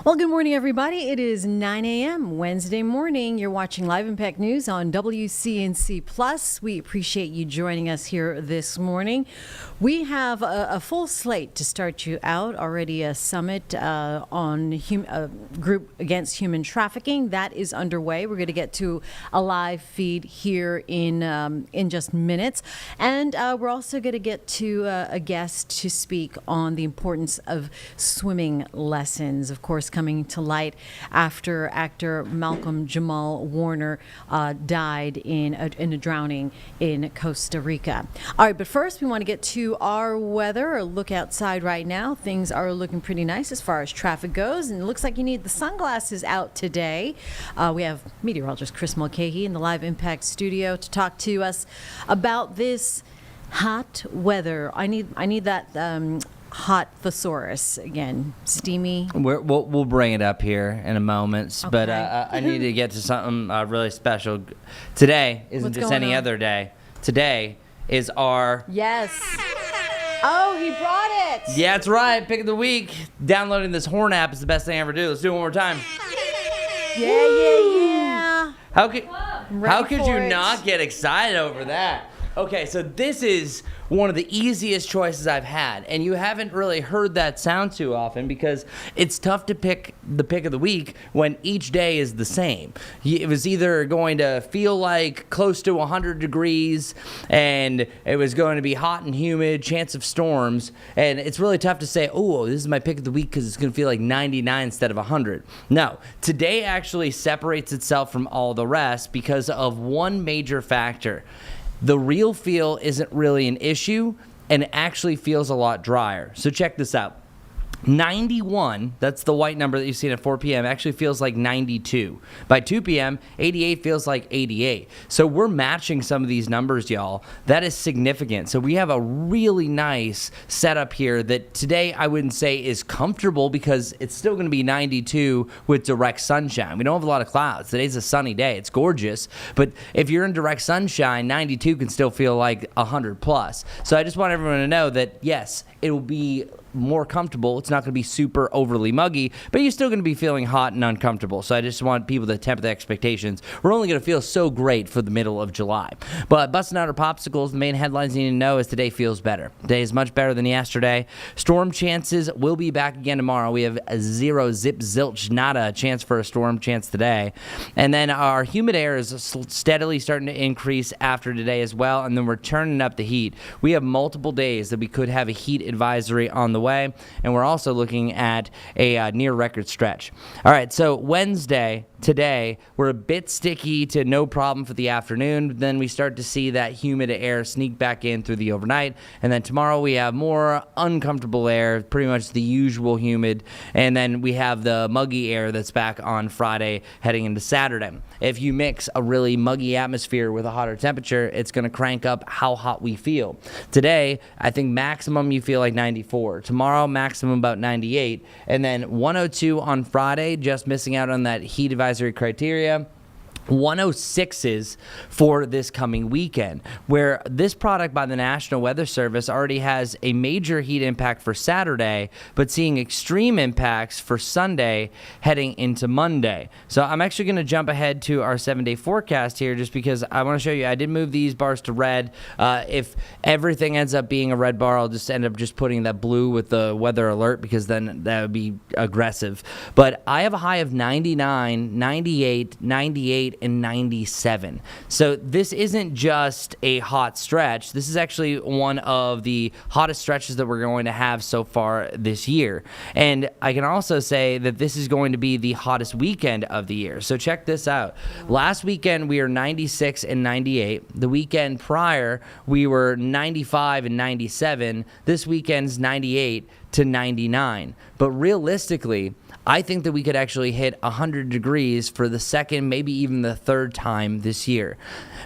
Well, good morning, everybody. It is 9 a.m. Wednesday morning. You're watching Live Impact News on WCNC Plus. We appreciate you joining us here this morning. We have a full slate to start you out. Already a summit on group against human trafficking that is underway. We're going to get to a live feed here in just minutes, and we're also going to get to a guest to speak on the importance of swimming lessons. Of course, coming to light after actor Malcolm Jamal Warner died in a drowning in Costa Rica. All right, but first we want to get to our weather. A look outside right now. Things are looking pretty nice as far as traffic goes, and it looks like you need the sunglasses out today. We have meteorologist Chris Mulcahy in the Live Impact studio to talk to us about this hot weather. I need that hot thesaurus again. Steamy. We'll bring it up here in a moment, Okay. but I need to get to something really special. Today isn't What's just going any on? other day. Today is our... Yes. Oh, he brought it. Yeah, that's right. Pick of the week. Downloading this Horn app is the best thing I ever do. Let's do it one more time. Yeah. How could Ready you for it. not get excited over that? Okay, so this is one of the easiest choices I've had, and you haven't really heard that sound too often because it's tough to pick the pick of the week when each day is the same. It was either going to feel like close to 100 degrees, and it was going to be hot and humid, chance of storms, and it's really tough to say, oh, this is my pick of the week because it's going to feel like 99 instead of 100. No, today actually separates itself from all the rest because of one major factor. The real feel isn't really an issue, and it actually feels a lot drier. So check this out. 91, that's the white number that you've seen at 4 p.m., actually feels like 92. By 2 p.m., 88 feels like 88. So we're matching some of these numbers, y'all. That is significant. So we have a really nice setup here that today I wouldn't say is comfortable because it's still going to be 92 with direct sunshine. We don't have a lot of clouds. Today's a sunny day. It's gorgeous. But if you're in direct sunshine, 92 can still feel like 100 plus. So I just want everyone to know that, yes, it will be more comfortable. It's not going to be super overly muggy, but you're still going to be feeling hot and uncomfortable. So I just want people to temper the expectations. We're only going to feel so great for the middle of July. But busting out our popsicles, the main headlines you need to know is today feels better. Today is much better than yesterday. Storm chances will be back again tomorrow. We have a 0, zip, zilch, nada chance for a storm chance today. And then our humid air is steadily starting to increase after today as well. And then we're turning up the heat. We have multiple days that we could have a heat advisory on the way. And we're also looking at a near record stretch. All right, so Wednesday, today, we're a bit sticky to no problem for the afternoon. Then we start to see that humid air sneak back in through the overnight. And then tomorrow we have more uncomfortable air, pretty much the usual humid. And then we have the muggy air that's back on Friday heading into Saturday. If you mix a really muggy atmosphere with a hotter temperature, it's going to crank up how hot we feel. Today, I think maximum you feel like 94. Tomorrow, maximum about 98. And then 102 on Friday, just missing out on that heat advisory criteria. 106s for this coming weekend, where this product by the National Weather Service already has a major heat impact for Saturday, but seeing extreme impacts for Sunday heading into Monday. So I'm actually going to jump ahead to our 7-day forecast here just because I want to show you. I did move these bars to red. If everything ends up being a red bar, I'll just end up just putting that blue with the weather alert because then that would be aggressive. But I have a high of 99, 98, 98, and 97. So this isn't just a hot stretch. This is actually one of the hottest stretches that we're going to have so far this year. And I can also say that this is going to be the hottest weekend of the year. So check this out. Last weekend, we were 96 and 98. The weekend prior, we were 95 and 97. This weekend's 98 to 99. But realistically, I think that we could actually hit 100 degrees for the second, maybe even the third time this year.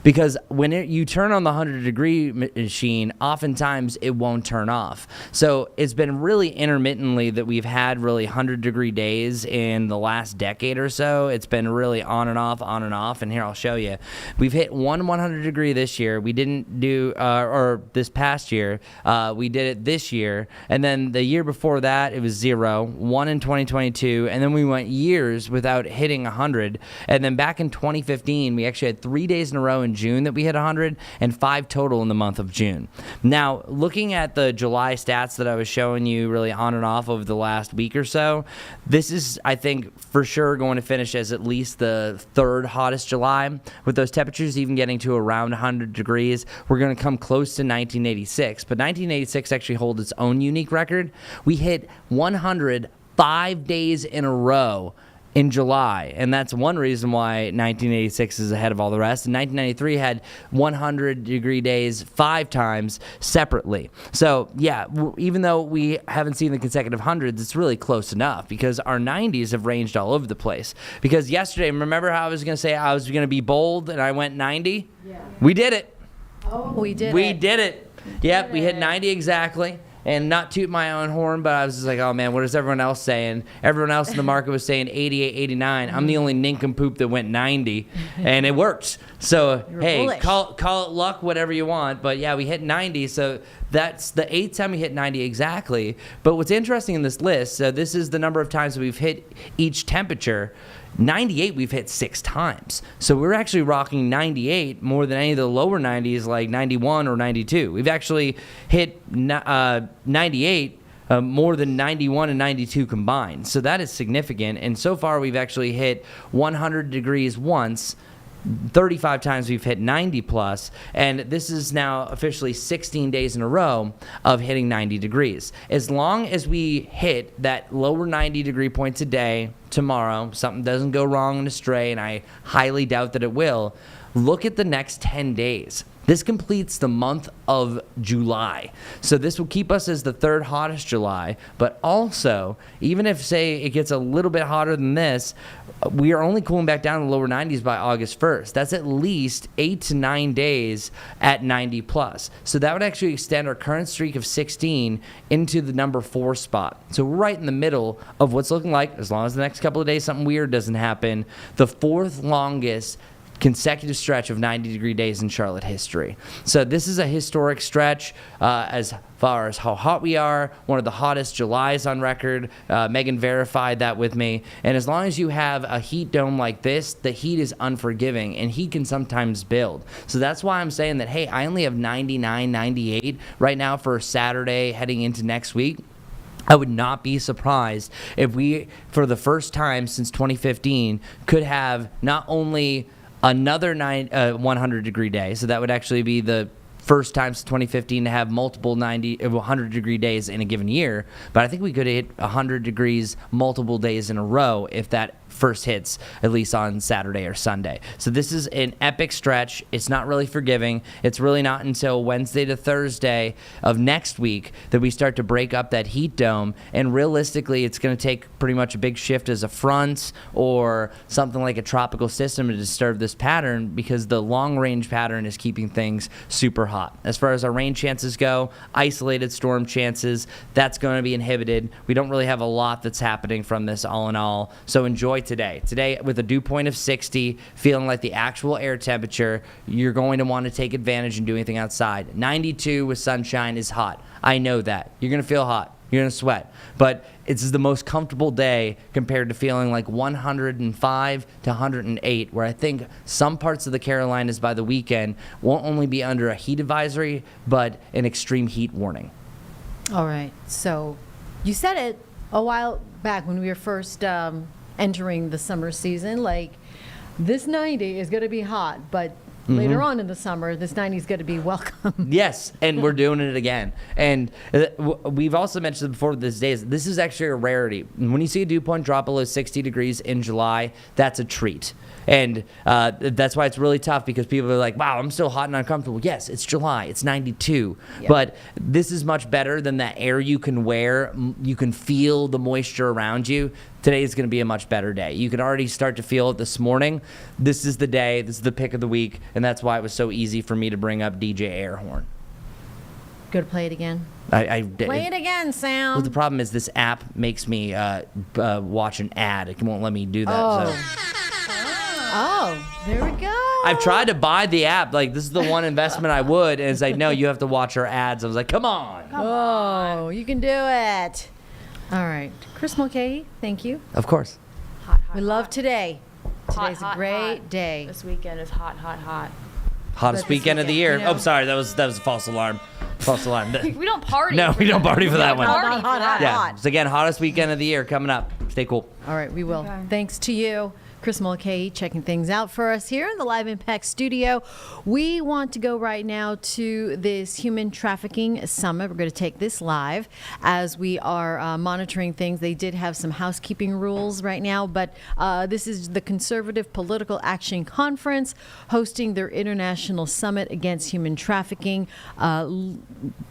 Because when you turn on the 100-degree machine, oftentimes it won't turn off. So it's been really intermittently that we've had really 100-degree days in the last decade or so. It's been really on and off, and here I'll show you. We've hit one 100-degree this year. We didn't do, or this past year, we did it this year. And then the year before that, it was 0, 1 in 2022, and then we went years without hitting 100. And then back in 2015, we actually had 3 days in a row in June that we hit 100 and 5 total in the month of June. Now, looking at the July stats that I was showing you really on and off over the last week or so, this is, I think, for sure going to finish as at least the third hottest July. With those temperatures even getting to around 100 degrees, we're going to come close to 1986. But 1986 actually holds its own unique record. We hit 100 5 days in a row in July, and that's one reason why 1986 is ahead of all the rest. And 1993 had 100-degree days 5 times separately. So, yeah, even though we haven't seen the consecutive hundreds, it's really close enough because our 90s have ranged all over the place. Because yesterday, remember how I was going to say I was going to be bold and I went 90? Yeah. We did it. Oh, we did it. Yep, we hit 90 exactly. And not toot my own horn, but I was just like, oh, man, what is everyone else saying? Everyone else in the market was saying 88, 89. I'm the only nincompoop that went 90, and it worked. So, hey, call it luck, whatever you want. But, yeah, we hit 90, so that's the 8th time we hit 90 exactly. But what's interesting in this list, so this is the number of times that we've hit each temperature. 98 we've hit 6 times. So we're actually rocking 98 more than any of the lower 90s like 91 or 92. We've actually hit 98 more than 91 and 92 combined. So that is significant. And so far we've actually hit 100 degrees once. 35 times we've hit 90 plus, and this is now officially 16 days in a row of hitting 90 degrees. As long as we hit that lower 90 degree point today, tomorrow, something doesn't go wrong and astray, and I highly doubt that it will, look at the next 10 days. This completes the month of July. So this will keep us as the third hottest July, but also, even if, say, it gets a little bit hotter than this, we are only cooling back down to the lower 90s by August 1st. That's at least 8 to 9 days at 90 plus. So that would actually extend our current streak of 16 into the number 4 spot. So we're right in the middle of what's looking like, as long as the next couple of days something weird doesn't happen, the 4th longest consecutive stretch of 90-degree days in Charlotte history. So this is a historic stretch as far as how hot we are, one of the hottest Julys on record. Megan verified that with me. And as long as you have a heat dome like this, the heat is unforgiving, and heat can sometimes build. So that's why I'm saying that, hey, I only have 99, 98 right now for Saturday heading into next week. I would not be surprised if we, for the first time since 2015, could have not only another 100-degree day, so that would actually be the first time since 2015 to have multiple 100-degree days in a given year, but I think we could hit 100 degrees multiple days in a row if that first hits, at least on Saturday or Sunday. So this is an epic stretch. It's not really forgiving. It's really not until Wednesday to Thursday of next week that we start to break up that heat dome, and realistically it's going to take pretty much a big shift as a front or something like a tropical system to disturb this pattern, because the long-range pattern is keeping things super hot. As far as our rain chances go, isolated storm chances, that's going to be inhibited. We don't really have a lot that's happening from this all in all, so enjoy today. Today, with a dew point of 60, feeling like the actual air temperature, you're going to want to take advantage and do anything outside. 92 with sunshine is hot. I know that. You're going to feel hot. You're going to sweat. But it's the most comfortable day compared to feeling like 105 to 108, where I think some parts of the Carolinas by the weekend won't only be under a heat advisory, but an extreme heat warning. All right. So you said it a while back when we were first entering the summer season, like this 90 is going to be hot, but later on in the summer, this 90 is going to be welcome. Yes, and we're doing it again. And we've also mentioned before this is actually a rarity. When you see a dew point drop below 60 degrees in July, that's a treat. And that's why it's really tough, because people are like, wow, I'm still hot and uncomfortable. Yes, it's July. It's 92. Yep. But this is much better than that air you can wear. You can feel the moisture around you. Today is going to be a much better day. You can already start to feel it this morning. This is the day. This is the pick of the week. And that's why it was so easy for me to bring up DJ Airhorn. Go to play it again. Play it again, Sam. Well, the problem is this app makes me watch an ad. It won't let me do that. Oh, there we go. I've tried to buy the app. Like, this is the one investment I would. And it's like, no, you have to watch our ads. I was like, come on. You can do it. All right. Chris Mulcahy, thank you. Of course. Hot, We love today. Today's hot, a great hot. day. This weekend is hot, hot, hot. Hottest But this weekend of the year. weekend, you know. Oh, sorry. That was a false alarm. False alarm. We don't party. No, we don't party for that one. Party for Hot. that. Yeah. So again, hottest weekend of the year coming up. Stay cool. All right, we will. Okay. Thanks to you, Chris Mulcahy, checking things out for us here in the Live Impact studio. We want to go right now to this human trafficking summit. We're going to take this live as we are monitoring things. They did have some housekeeping rules right now, but this is the Conservative Political Action Conference hosting their international summit against human trafficking.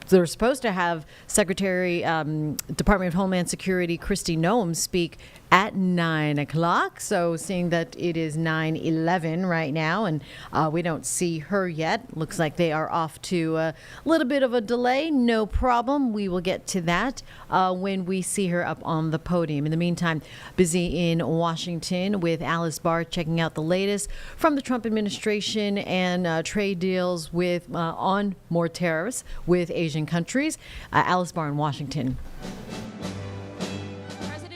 They're supposed to have Secretary, Department of Homeland Security, Kristi Noem speak at 9 o'clock. So seeing that it is 9:11 right now and we don't see her yet, looks like they are off to a little bit of a delay. No problem. We will get to that when we see her up on the podium. In the meantime, busy in Washington with Alice Barr checking out the latest from the Trump administration and trade deals with on more tariffs with Asian countries. Alice Barr in Washington.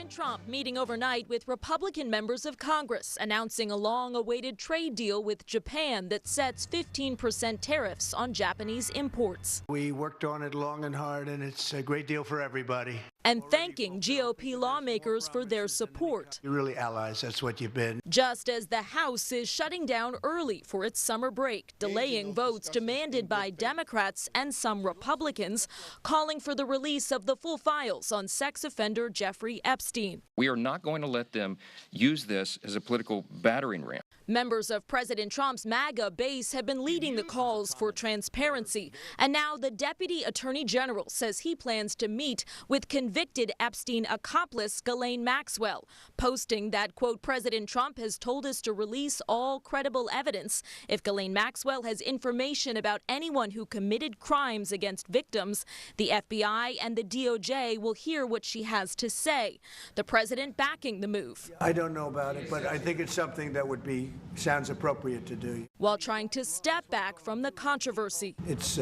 Trump meeting overnight with Republican members of Congress, announcing a long-awaited trade deal with Japan that sets 15% tariffs on Japanese imports. We worked on it long and hard, and it's a great deal for everybody. And thanking GOP lawmakers for their support. You're really allies, that's what you've been. Just as the House is shutting down early for its summer break, delaying votes demanded by Democrats and some Republicans, calling for the release of the full files on sex offender Jeffrey Epstein. We are not going to let them use this as a political battering ram. Members of President Trump's MAGA base have been leading the calls for transparency. And now the Deputy Attorney General says he plans to meet with convicted Epstein accomplice Ghislaine Maxwell, posting that, quote, President Trump has told us to release all credible evidence. If Ghislaine Maxwell has information about anyone who committed crimes against victims, the FBI and the DOJ will hear what she has to say. The president backing the move. I don't know about it, but I think it's something that would be sounds appropriate to do. While trying to step back from the controversy. It's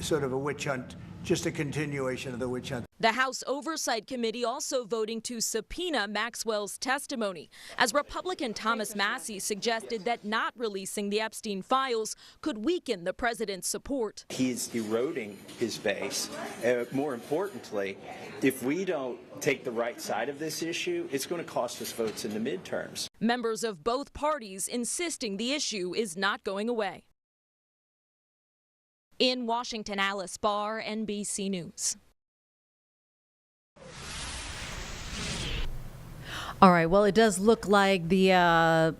sort of a witch hunt, just a continuation of the witch hunt. The House Oversight Committee also voting to subpoena Maxwell's testimony, as Republican Thomas Massey suggested that not releasing the Epstein files could weaken the president's support. He's eroding his base. More importantly, if we don't take the right side of this issue, it's going to cost us votes in the midterms. Members of both parties insisting the issue is not going away. In Washington, Alice Barr, NBC News. All right. Well, it does look like the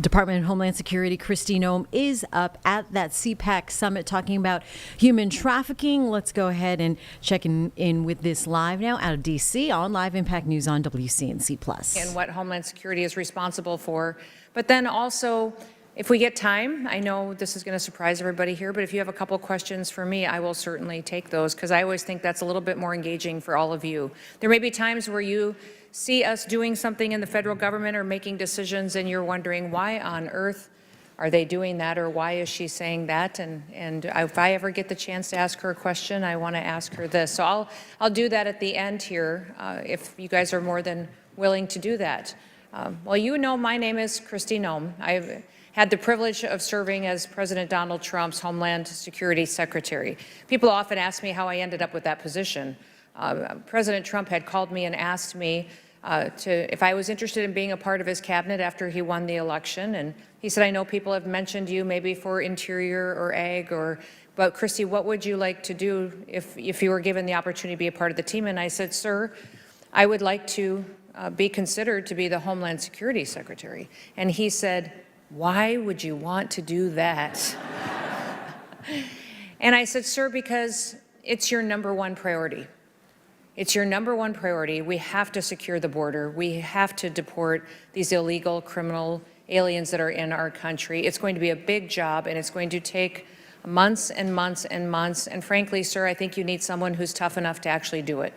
Department of Homeland Security, Kristi Noem, is up at that CPAC summit talking about human trafficking. Let's go ahead and check in with this live now out of D.C. on Live Impact News on WCNC Plus. And what Homeland Security is responsible for. But then also, if we get time, I know this is going to surprise everybody here, but if you have a couple questions for me, I will certainly take those, because I always think that's a little bit more engaging for all of you. There may be times where you see us doing something in the federal government or making decisions and you're wondering, why on earth are they doing that, or why is she saying that? And if I ever get the chance to ask her a question, I want to ask her this. So I'll do that at the end here, if you guys are more than willing to do that. Well, you know my name is Kristi Noem. I've had the privilege of serving as President Donald Trump's Homeland Security Secretary. People often ask me how I ended up with that position. President Trump had called me and asked me if I was interested in being a part of his cabinet after he won the election. And he said, I know people have mentioned you maybe for Interior or Ag, but Kristi, what would you like to do if you were given the opportunity to be a part of the team? And I said, sir, I would like to be considered to be the Homeland Security Secretary. And he said, why would you want to do that? And I said, sir, because it's your number one priority. It's your number one priority. We have to secure the border. We have to deport these illegal criminal aliens that are in our country. It's going to be a big job, and it's going to take months and months and months. And frankly, sir, I think you need someone who's tough enough to actually do it.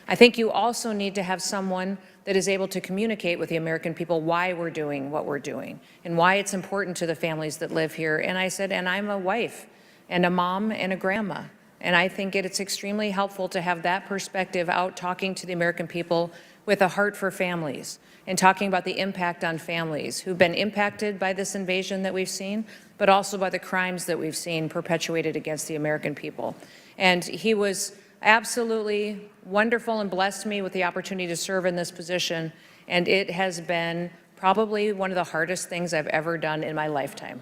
I think you also need to have someone that is able to communicate with the American people why we're doing what we're doing and why it's important to the families that live here. And I said, and I'm a wife and a mom and a grandma. And I think it's extremely helpful to have that perspective out talking to the American people with a heart for families and talking about the impact on families who've been impacted by this invasion that we've seen, but also by the crimes that we've seen perpetuated against the American people. And he was absolutely wonderful and blessed me with the opportunity to serve in this position. And it has been probably one of the hardest things I've ever done in my lifetime.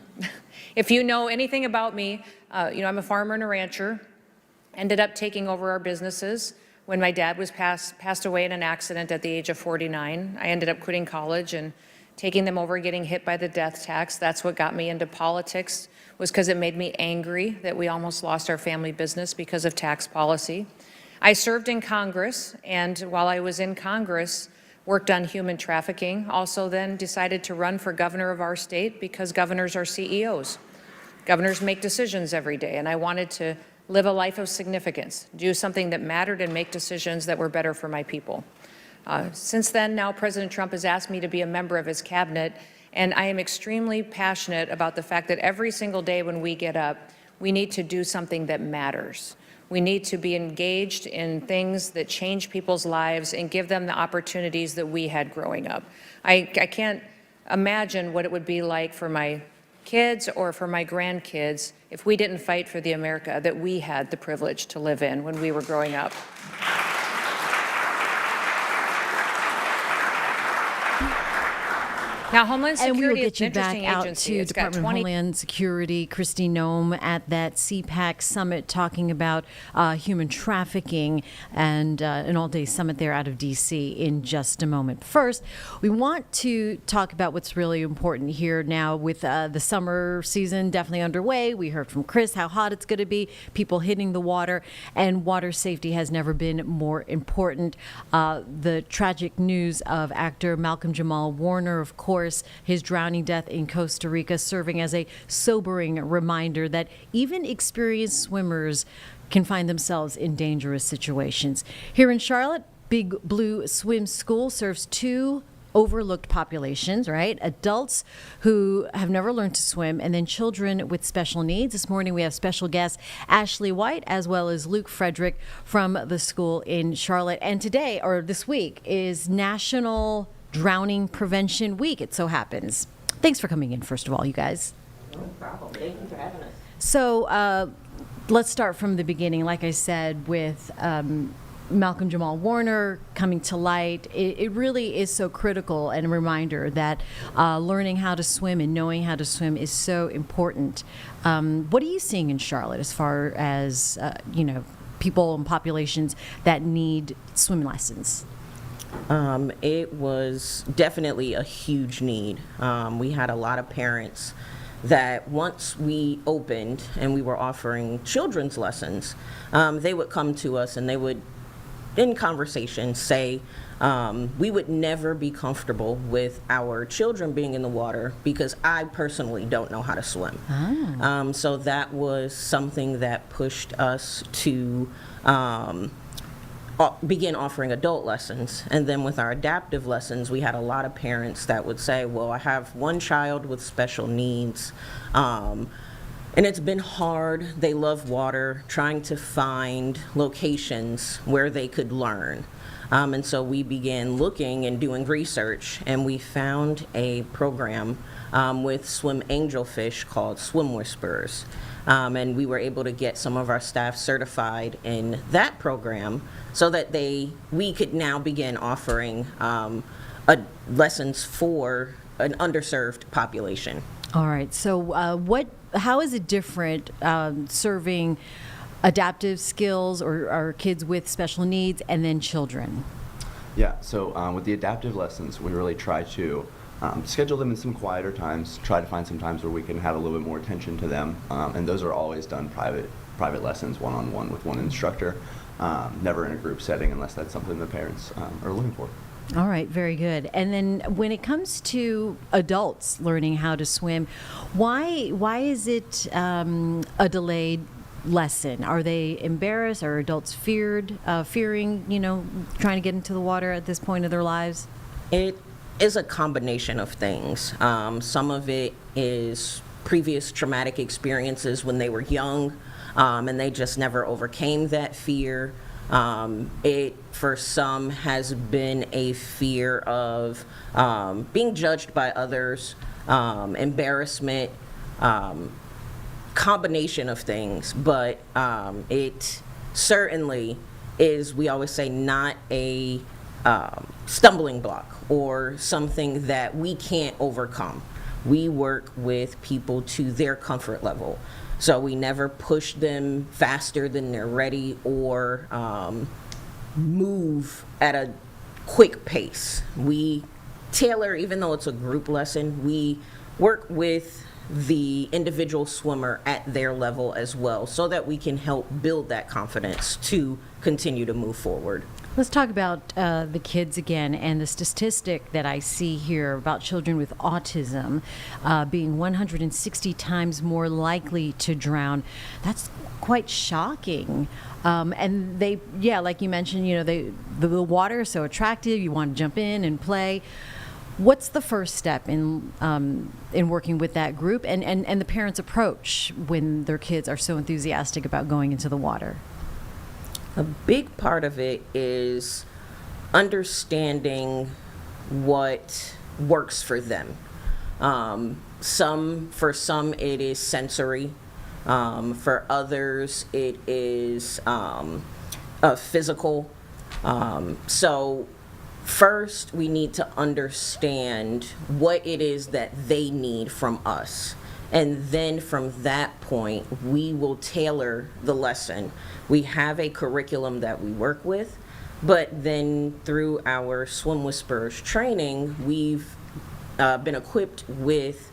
If you know anything about me, I'm a farmer and a rancher. Ended up taking over our businesses when my dad was passed away in an accident at the age of 49. I ended up quitting college and taking them over, getting hit by the death tax. That's what got me into politics, was because it made me angry that we almost lost our family business because of tax policy. I served in Congress, and while I was in Congress, worked on human trafficking. Also then decided to run for governor of our state because governors are CEOs. Governors make decisions every day, and I wanted to live a life of significance, do something that mattered, and make decisions that were better for my people. Since then, now President Trump has asked me to be a member of his cabinet, and I am extremely passionate about the fact that every single day when we get up, we need to do something that matters. We need to be engaged in things that change people's lives and give them the opportunities that we had growing up. I can't imagine what it would be like for my kids or for my grandkids if we didn't fight for the America that we had the privilege to live in when we were growing up. Now, Homeland Security and we will get is you an back interesting out agency. to It's got Department of Homeland Security, Kristi Noem, at that CPAC summit talking about human trafficking, and an all-day summit there out of D.C. in just a moment. First, we want to talk about what's really important here now with the summer season definitely underway. We heard from Chris how hot it's going to be, people hitting the water, and water safety has never been more important. The tragic news of actor Malcolm Jamal Warner, of course, his drowning death in Costa Rica, serving as a sobering reminder that even experienced swimmers can find themselves in dangerous situations. Here in Charlotte, Big Blue Swim School serves 2 overlooked populations, right? Adults who have never learned to swim, and then children with special needs. This morning we have special guest Ashley White as well as Luke Frederick from the school in Charlotte. And today, or this week, is National Drowning Prevention Week, it so happens. Thanks for coming in, first of all, you guys. No problem. Thank you for having us. So let's start from the beginning. Like I said, with Malcolm Jamal Warner coming to light, it really is so critical and a reminder that learning how to swim and knowing how to swim is so important. What are you seeing in Charlotte as far as, people and populations that need swim lessons? It was definitely a huge need. We had a lot of parents that once we opened and we were offering children's lessons, they would come to us and they would, in conversation, say, we would never be comfortable with our children being in the water because I personally don't know how to swim. So that was something that pushed us to begin offering adult lessons. And then with our adaptive lessons, we had a lot of parents that would say, well, I have one child with special needs, and it's been hard. They love water, trying to find locations where they could learn. And so we began looking and doing research, and we found a program with swim angelfish called Swim Whisperers. And we were able to get some of our staff certified in that program so that we could now begin offering lessons for an underserved population. All right. So how is it different serving adaptive skills or kids with special needs and then children? Yeah, so with the adaptive lessons, we really try to schedule them in some quieter times, try to find some times where we can have a little bit more attention to them, and those are always done private lessons, one-on-one with one instructor, never in a group setting unless that's something the parents are looking for. All right, very good. And then when it comes to adults learning how to swim, why is it a delayed lesson? Are they embarrassed? Are adults fearing, trying to get into the water at this point of their lives? It is a combination of things. Some of it is previous traumatic experiences when they were young, and they just never overcame that fear. It, for some, has been a fear of being judged by others, embarrassment, combination of things, but it certainly is, we always say, not a stumbling block or something that we can't overcome. We work with people to their comfort level. So we never push them faster than they're ready or move at a quick pace. We tailor, even though it's a group lesson, we work with the individual swimmer at their level as well so that we can help build that confidence to continue to move forward. Let's talk about the kids again, and the statistic that I see here about children with autism being 160 times more likely to drown. That's quite shocking. And they, like you mentioned, the water is so attractive. You want to jump in and play. What's the first step in working with that group and the parents' approach when their kids are so enthusiastic about going into the water? A big part of it is understanding what works for them. For some it is sensory. For others it is physical. So first we need to understand what it is that they need from us. And then from that point, we will tailor the lesson. We have a curriculum that we work with, but then through our Swim Whisperers training, we've been equipped with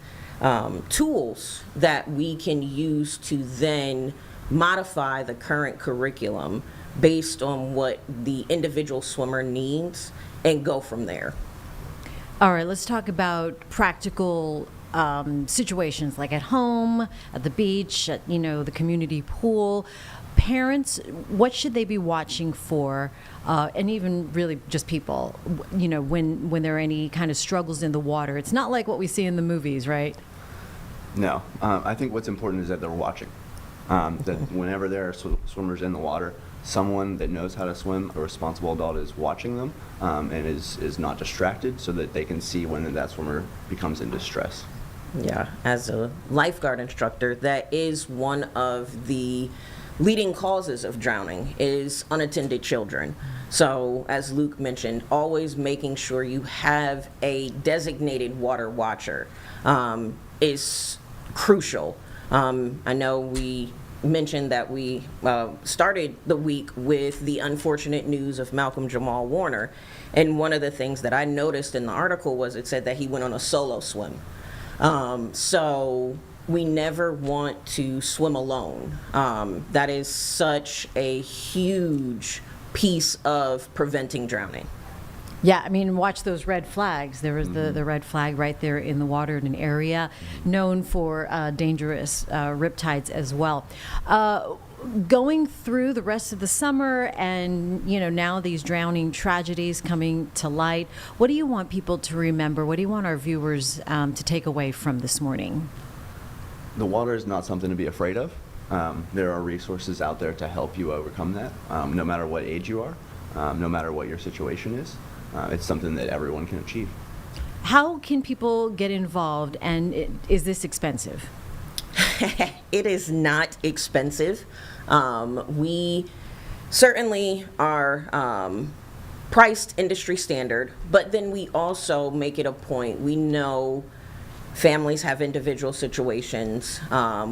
tools that we can use to then modify the current curriculum based on what the individual swimmer needs and go from there. All right, let's talk about practical situations like at home, at the beach, at the community pool. parents, what should they be watching for, and even really just people, when there are any kind of struggles in the water? It's not like what we see in the movies, right? No, I think what's important is that they're watching. That whenever there are swimmers in the water, someone that knows how to swim, a responsible adult, is watching them and is not distracted, so that they can see when that swimmer becomes in distress. Yeah, as a lifeguard instructor, that is one of the leading causes of drowning is unattended children. So as Luke mentioned, always making sure you have a designated water watcher is crucial. I know we mentioned that we started the week with the unfortunate news of Malcolm Jamal Warner, and one of the things that I noticed in the article was it said that he went on a solo swim. So we never want to swim alone. That is such a huge piece of preventing drowning. Yeah, I mean, watch those red flags. There was the red flag right there in the water in an area known for dangerous riptides as well. Going through the rest of the summer and, now these drowning tragedies coming to light, what do you want people to remember? What do you want our viewers to take away from this morning? The water is not something to be afraid of. There are resources out there to help you overcome that, no matter what age you are, no matter what your situation is. It's something that everyone can achieve. How can people get involved, and is this expensive? It is not expensive. We certainly are priced industry standard, but then we also make it a point. We know families have individual situations.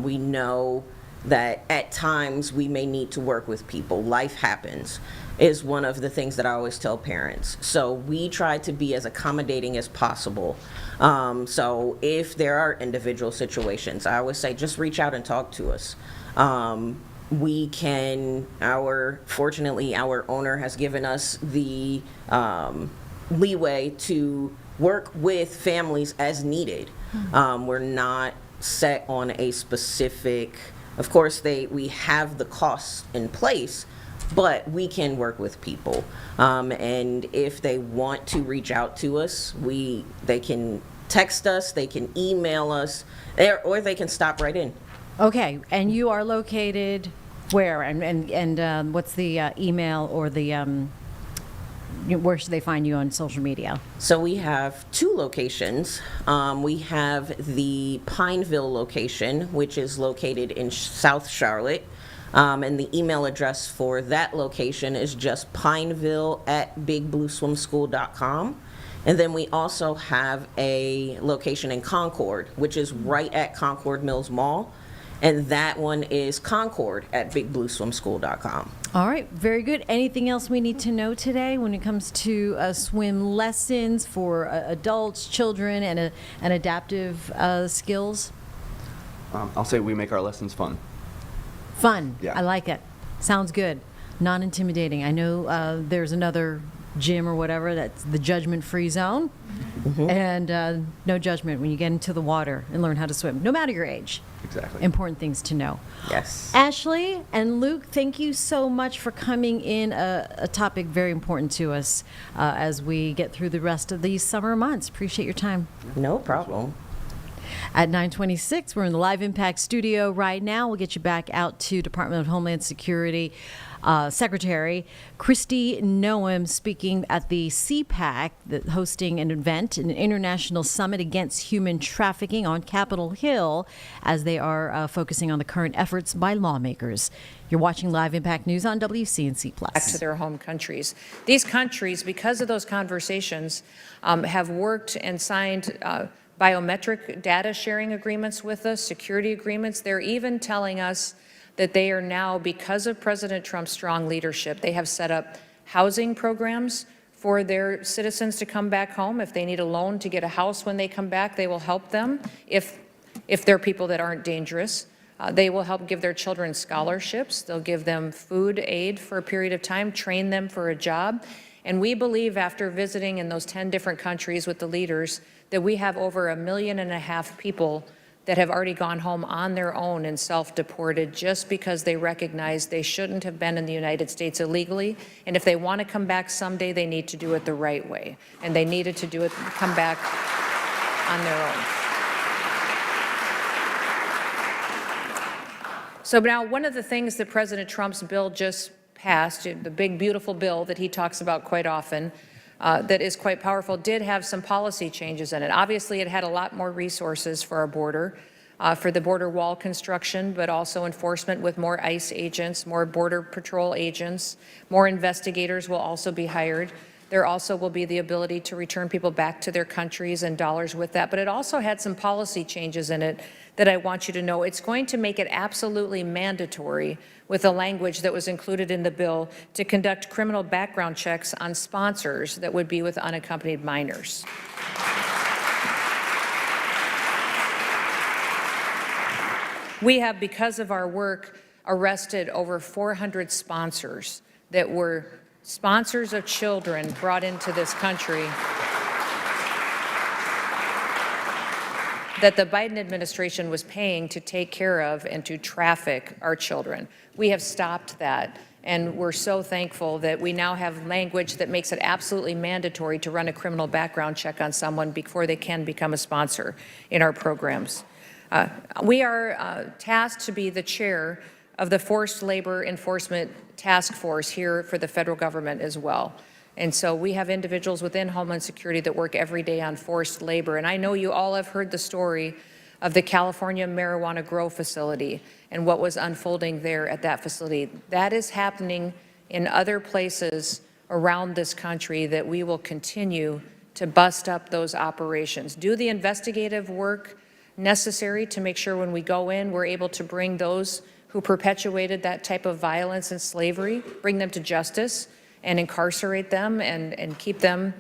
We know that at times we may need to work with people. Life happens is one of the things that I always tell parents. So we try to be as accommodating as possible. So if there are individual situations, I always say just reach out and talk to us. We can, fortunately, our owner has given us the leeway to work with families as needed. We're not set on a specific, of course, we have the costs in place, but we can work with people. And if they want to reach out to us, they can text us, they can email us, or they can stop right in. Okay, and you are located where? And what's the email or the where should they find you on social media? So we have two locations. We have the Pineville location, which is located in South Charlotte. And the email address for that location is just pineville@bigblueswimschool.com. And then we also have a location in Concord, which is right at Concord Mills Mall. And that one is concord@bigblueswimschool.com. All right, very good. Anything else we need to know today when it comes to swim lessons for adults, children, and adaptive skills? I'll say we make our lessons fun. Fun. Yeah. I like it. Sounds good. Non-intimidating. I know there's another gym or whatever that's the judgment-free zone. And no judgment when you get into the water and learn how to swim, no matter your age. Exactly. Important things to know. Yes. Ashley and Luke, thank you so much for coming in a topic very important to us as we get through the rest of these summer months. Appreciate your time. No problem. At 9:26, we're in the Live Impact studio right now. We'll get you back out to Department of Homeland Security Secretary Kristi Noem speaking at the CPAC, hosting an event, an international summit against human trafficking on Capitol Hill, as they are focusing on the current efforts by lawmakers. You're watching Live Impact News on WCNC Plus. Back to their home countries. These countries, because of those conversations, have worked and signed biometric data sharing agreements with us, security agreements. They're even telling us that they are now, because of President Trump's strong leadership, they have set up housing programs for their citizens to come back home. If they need a loan to get a house when they come back, they will help them. If they're people that aren't dangerous, they will help give their children scholarships. They'll give them food aid for a period of time, train them for a job. And we believe, after visiting in those 10 different countries with the leaders, that we have over 1.5 million people that have already gone home on their own and self-deported just because they recognize they shouldn't have been in the United States illegally. And if they want to come back someday, they need to do it the right way. And they needed to do it, come back on their own. So now one of the things that President Trump's bill just passed, the big beautiful bill that he talks about quite often, that is quite powerful, did have some policy changes in it. Obviously, it had a lot more resources for our border, for the border wall construction, but also enforcement with more ICE agents, more Border Patrol agents, more investigators will also be hired. There also will be the ability to return people back to their countries and dollars with that. But it also had some policy changes in it that I want you to know. It's going to make it absolutely mandatory with the language that was included in the bill to conduct criminal background checks on sponsors that would be with unaccompanied minors. We have, because of our work, arrested over 400 sponsors that were sponsors of children brought into this country that the Biden administration was paying to take care of and to traffic our children. We have stopped that, and we're so thankful that we now have language that makes it absolutely mandatory to run a criminal background check on someone before they can become a sponsor in our programs. We are tasked to be the chair of the Forced Labor Enforcement Task Force here for the federal government as well. And so we have individuals within Homeland Security that work every day on forced labor. And I know you all have heard the story of the California marijuana grow facility and what was unfolding there at that facility. That is happening in other places around this country that we will continue to bust up those operations. Do the investigative work necessary to make sure when we go in, we're able to bring those who perpetuated that type of violence and slavery, bring them to justice and incarcerate them and keep them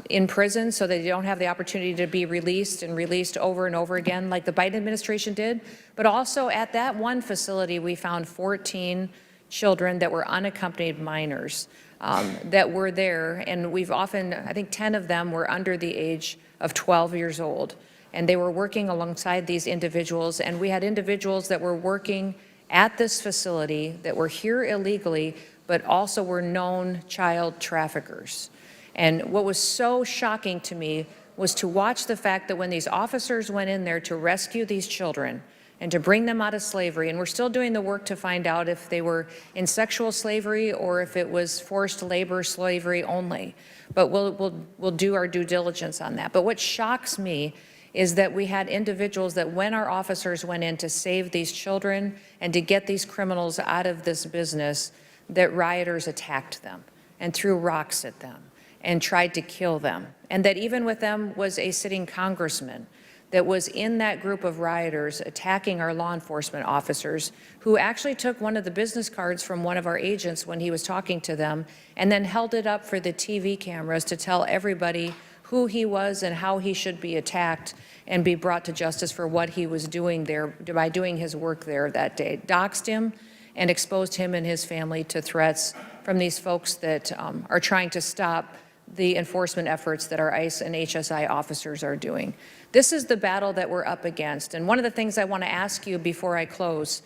in prison so they don't have the opportunity to be released and released over and over again like the Biden administration did. But also at that one facility, we found 14 children that were unaccompanied minors that were there. And we've often, I think 10 of them were under the age of 12 years old. And they were working alongside these individuals. And we had individuals that were working at this facility that were here illegally, but also were known child traffickers. And what was so shocking to me was to watch the fact that when these officers went in there to rescue these children and to bring them out of slavery, and we're still doing the work to find out if they were in sexual slavery or if it was forced labor slavery only, but we'll do our due diligence on that. But what shocks me is that we had individuals that when our officers went in to save these children and to get these criminals out of this business, that rioters attacked them and threw rocks at them and tried to kill them. And that even with them was a sitting congressman that was in that group of rioters attacking our law enforcement officers, who actually took one of the business cards from one of our agents when he was talking to them and then held it up for the TV cameras to tell everybody who he was and how he should be attacked and be brought to justice for what he was doing there by doing his work there that day. Doxed him and exposed him and his family to threats from these folks that are trying to stop the enforcement efforts that our ICE and HSI officers are doing. This is the battle that we're up against. And one of the things I want to ask you before I close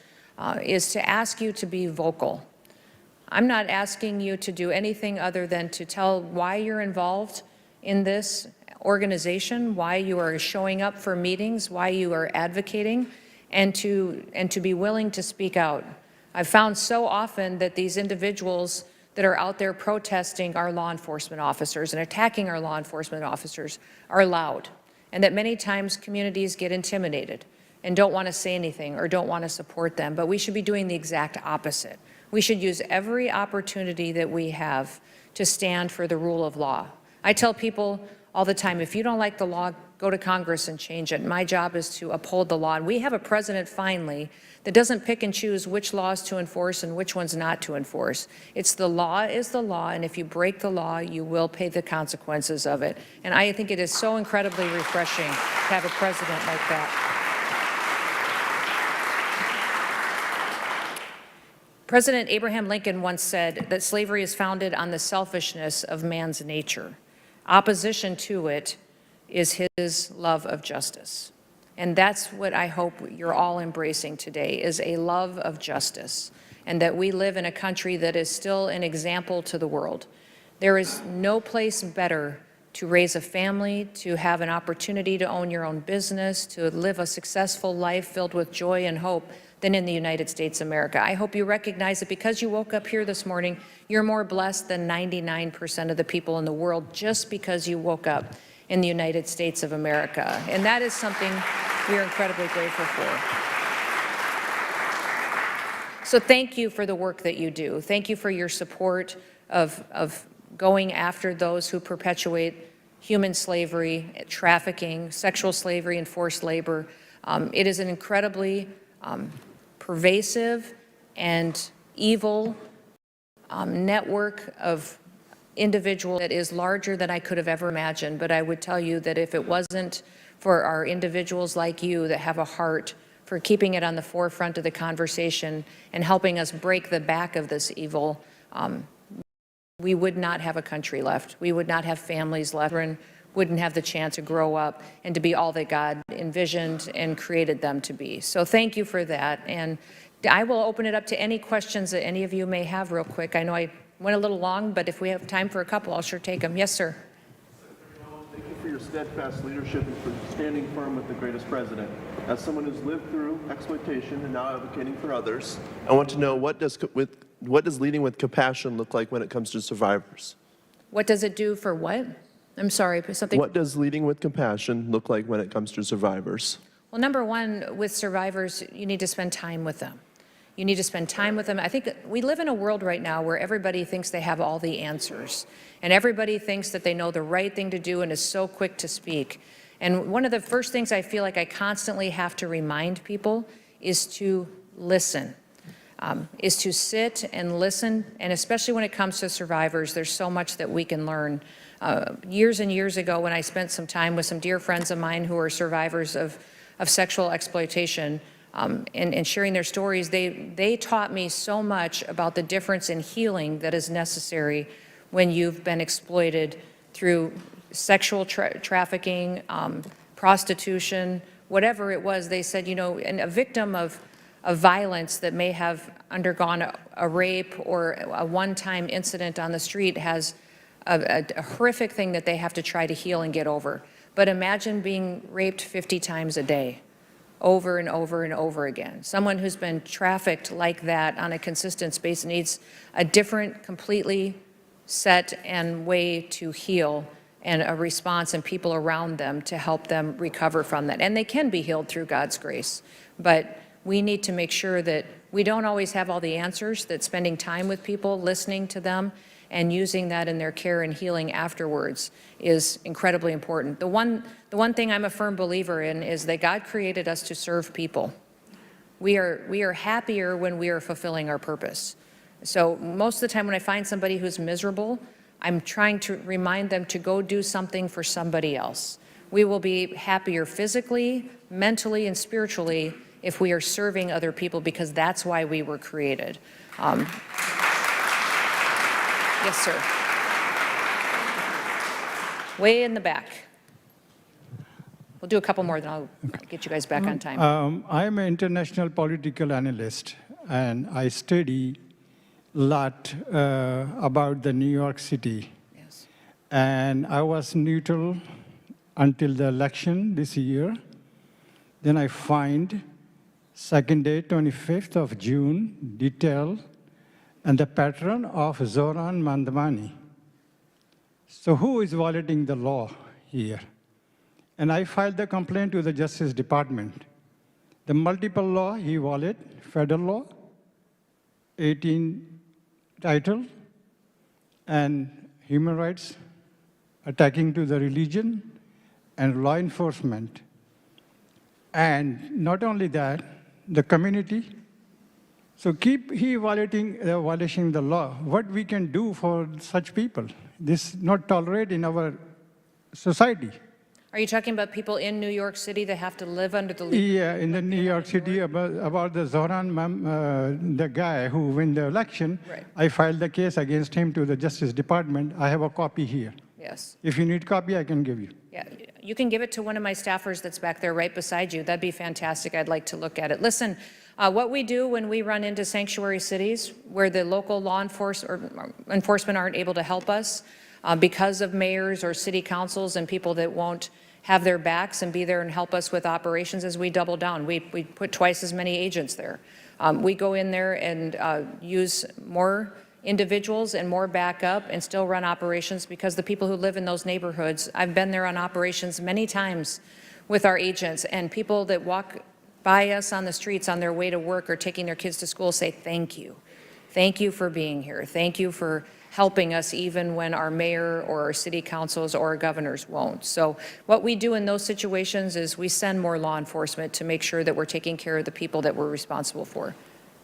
is to ask you to be vocal. I'm not asking you to do anything other than to tell why you're involved in this organization, why you are showing up for meetings, why you are advocating, and to be willing to speak out. I've found so often that these individuals that are out there protesting our law enforcement officers and attacking our law enforcement officers are loud, and that many times communities get intimidated and don't want to say anything or don't want to support them. But we should be doing the exact opposite. We should use every opportunity that we have to stand for the rule of law. I tell people all the time, if you don't like the law, go to Congress and change it. My job is to uphold the law. And we have a president, finally, that doesn't pick and choose which laws to enforce and which ones not to enforce. It's the law is the law, and if you break the law, you will pay the consequences of it. And I think it is so incredibly refreshing to have a president like that. President Abraham Lincoln once said that slavery is founded on the selfishness of man's nature. Opposition to it is his love of justice. And that's what I hope you're all embracing today, is a love of justice, and that we live in a country that is still an example to the world. There is no place better to raise a family, to have an opportunity to own your own business, to live a successful life filled with joy and hope than in the United States of America. I hope you recognize that because you woke up here this morning, you're more blessed than 99% of the people in the world just because you woke up in the United States of America. And that is something we are incredibly grateful for. So thank you for the work that you do. Thank you for your support of going after those who perpetuate human slavery, trafficking, sexual slavery, and forced labor. It is an incredibly pervasive and evil network of individuals that is larger than I could have ever imagined. But I would tell you that if it wasn't for our individuals like you that have a heart for keeping it on the forefront of the conversation and helping us break the back of this evil, we would not have a country left. We would not have families left, and wouldn't have the chance to grow up and to be all that God envisioned and created them to be. So thank you for that. And I will open it up to any questions that any of you may have real quick. I know I went a little long, but if we have time for a couple, I'll sure take them. Yes, sir. Thank you for your steadfast leadership and for standing firm with the greatest president. As someone who's lived through exploitation and now advocating for others, I want to know what does leading with compassion look like when it comes to survivors? What does it do for what? I'm sorry, something. What does leading with compassion look like when it comes to survivors? Well, number one, with survivors, you need to spend time with them. You need to spend time with them. I think we live in a world right now where everybody thinks they have all the answers, and everybody thinks that they know the right thing to do and is so quick to speak. And one of the first things I feel like I constantly have to remind people is to listen, is to sit and listen. And especially when it comes to survivors, there's so much that we can learn. Years and years ago, when I spent some time with some dear friends of mine who are survivors of sexual exploitation, and sharing their stories, they taught me so much about the difference in healing that is necessary when you've been exploited through sexual trafficking, prostitution, whatever it was. They said, you know, and a victim of violence that may have undergone a rape or a one-time incident on the street has a horrific thing that they have to try to heal and get over. But imagine being raped 50 times a day, over and over and over again. Someone who's been trafficked like that on a consistent basis needs a different, completely set and way to heal, and a response and people around them to help them recover from that. And they can be healed through God's grace. But we need to make sure that we don't always have all the answers, that spending time with people, listening to them, and using that in their care and healing afterwards is incredibly important. The one thing I'm a firm believer in is that God created us to serve people. We are happier when we are fulfilling our purpose. So most of the time when I find somebody who's miserable, I'm trying to remind them to go do something for somebody else. We will be happier physically, mentally, and spiritually if we are serving other people, because that's why we were created. Yes, sir. Way in the back. We'll do a couple more, then I'll get you guys back on time. I'm an international political analyst, and I study a lot about the New York City. Yes. And I was neutral until the election this year. Then I find second day, 25th of June, detail and the pattern of Zoran Mandamani. So who is violating the law here? And I filed the complaint to the Justice Department. The multiple law he violated, federal law, 18 title, and human rights, attacking to the religion, and law enforcement. And not only that, the community. So he violating the law. What we can do for such people? This not tolerate in our society. Are you talking about people in New York City that have to live under the law? Yeah, in the New York City, about the Zoran, the guy who won the election. Right. I filed the case against him to the Justice Department. I have a copy here. Yeah. Yes. If you need copy, I can give you. Yeah, you can give it to one of my staffers that's back there right beside you. That'd be fantastic. I'd like to look at it. Listen, what we do when we run into sanctuary cities where the local law enforcement aren't able to help us because of mayors or city councils and people that won't have their backs and be there and help us with operations, is we double down. We put twice as many agents there. We go in there and use more individuals and more backup and still run operations because the people who live in those neighborhoods, I've been there on operations many times with our agents, and people that walk by us on the streets on their way to work or taking their kids to school say thank you. Thank you for being here. Thank you for helping us even when our mayor or our city councils or our governors won't. So what we do in those situations is we send more law enforcement to make sure that we're taking care of the people that we're responsible for.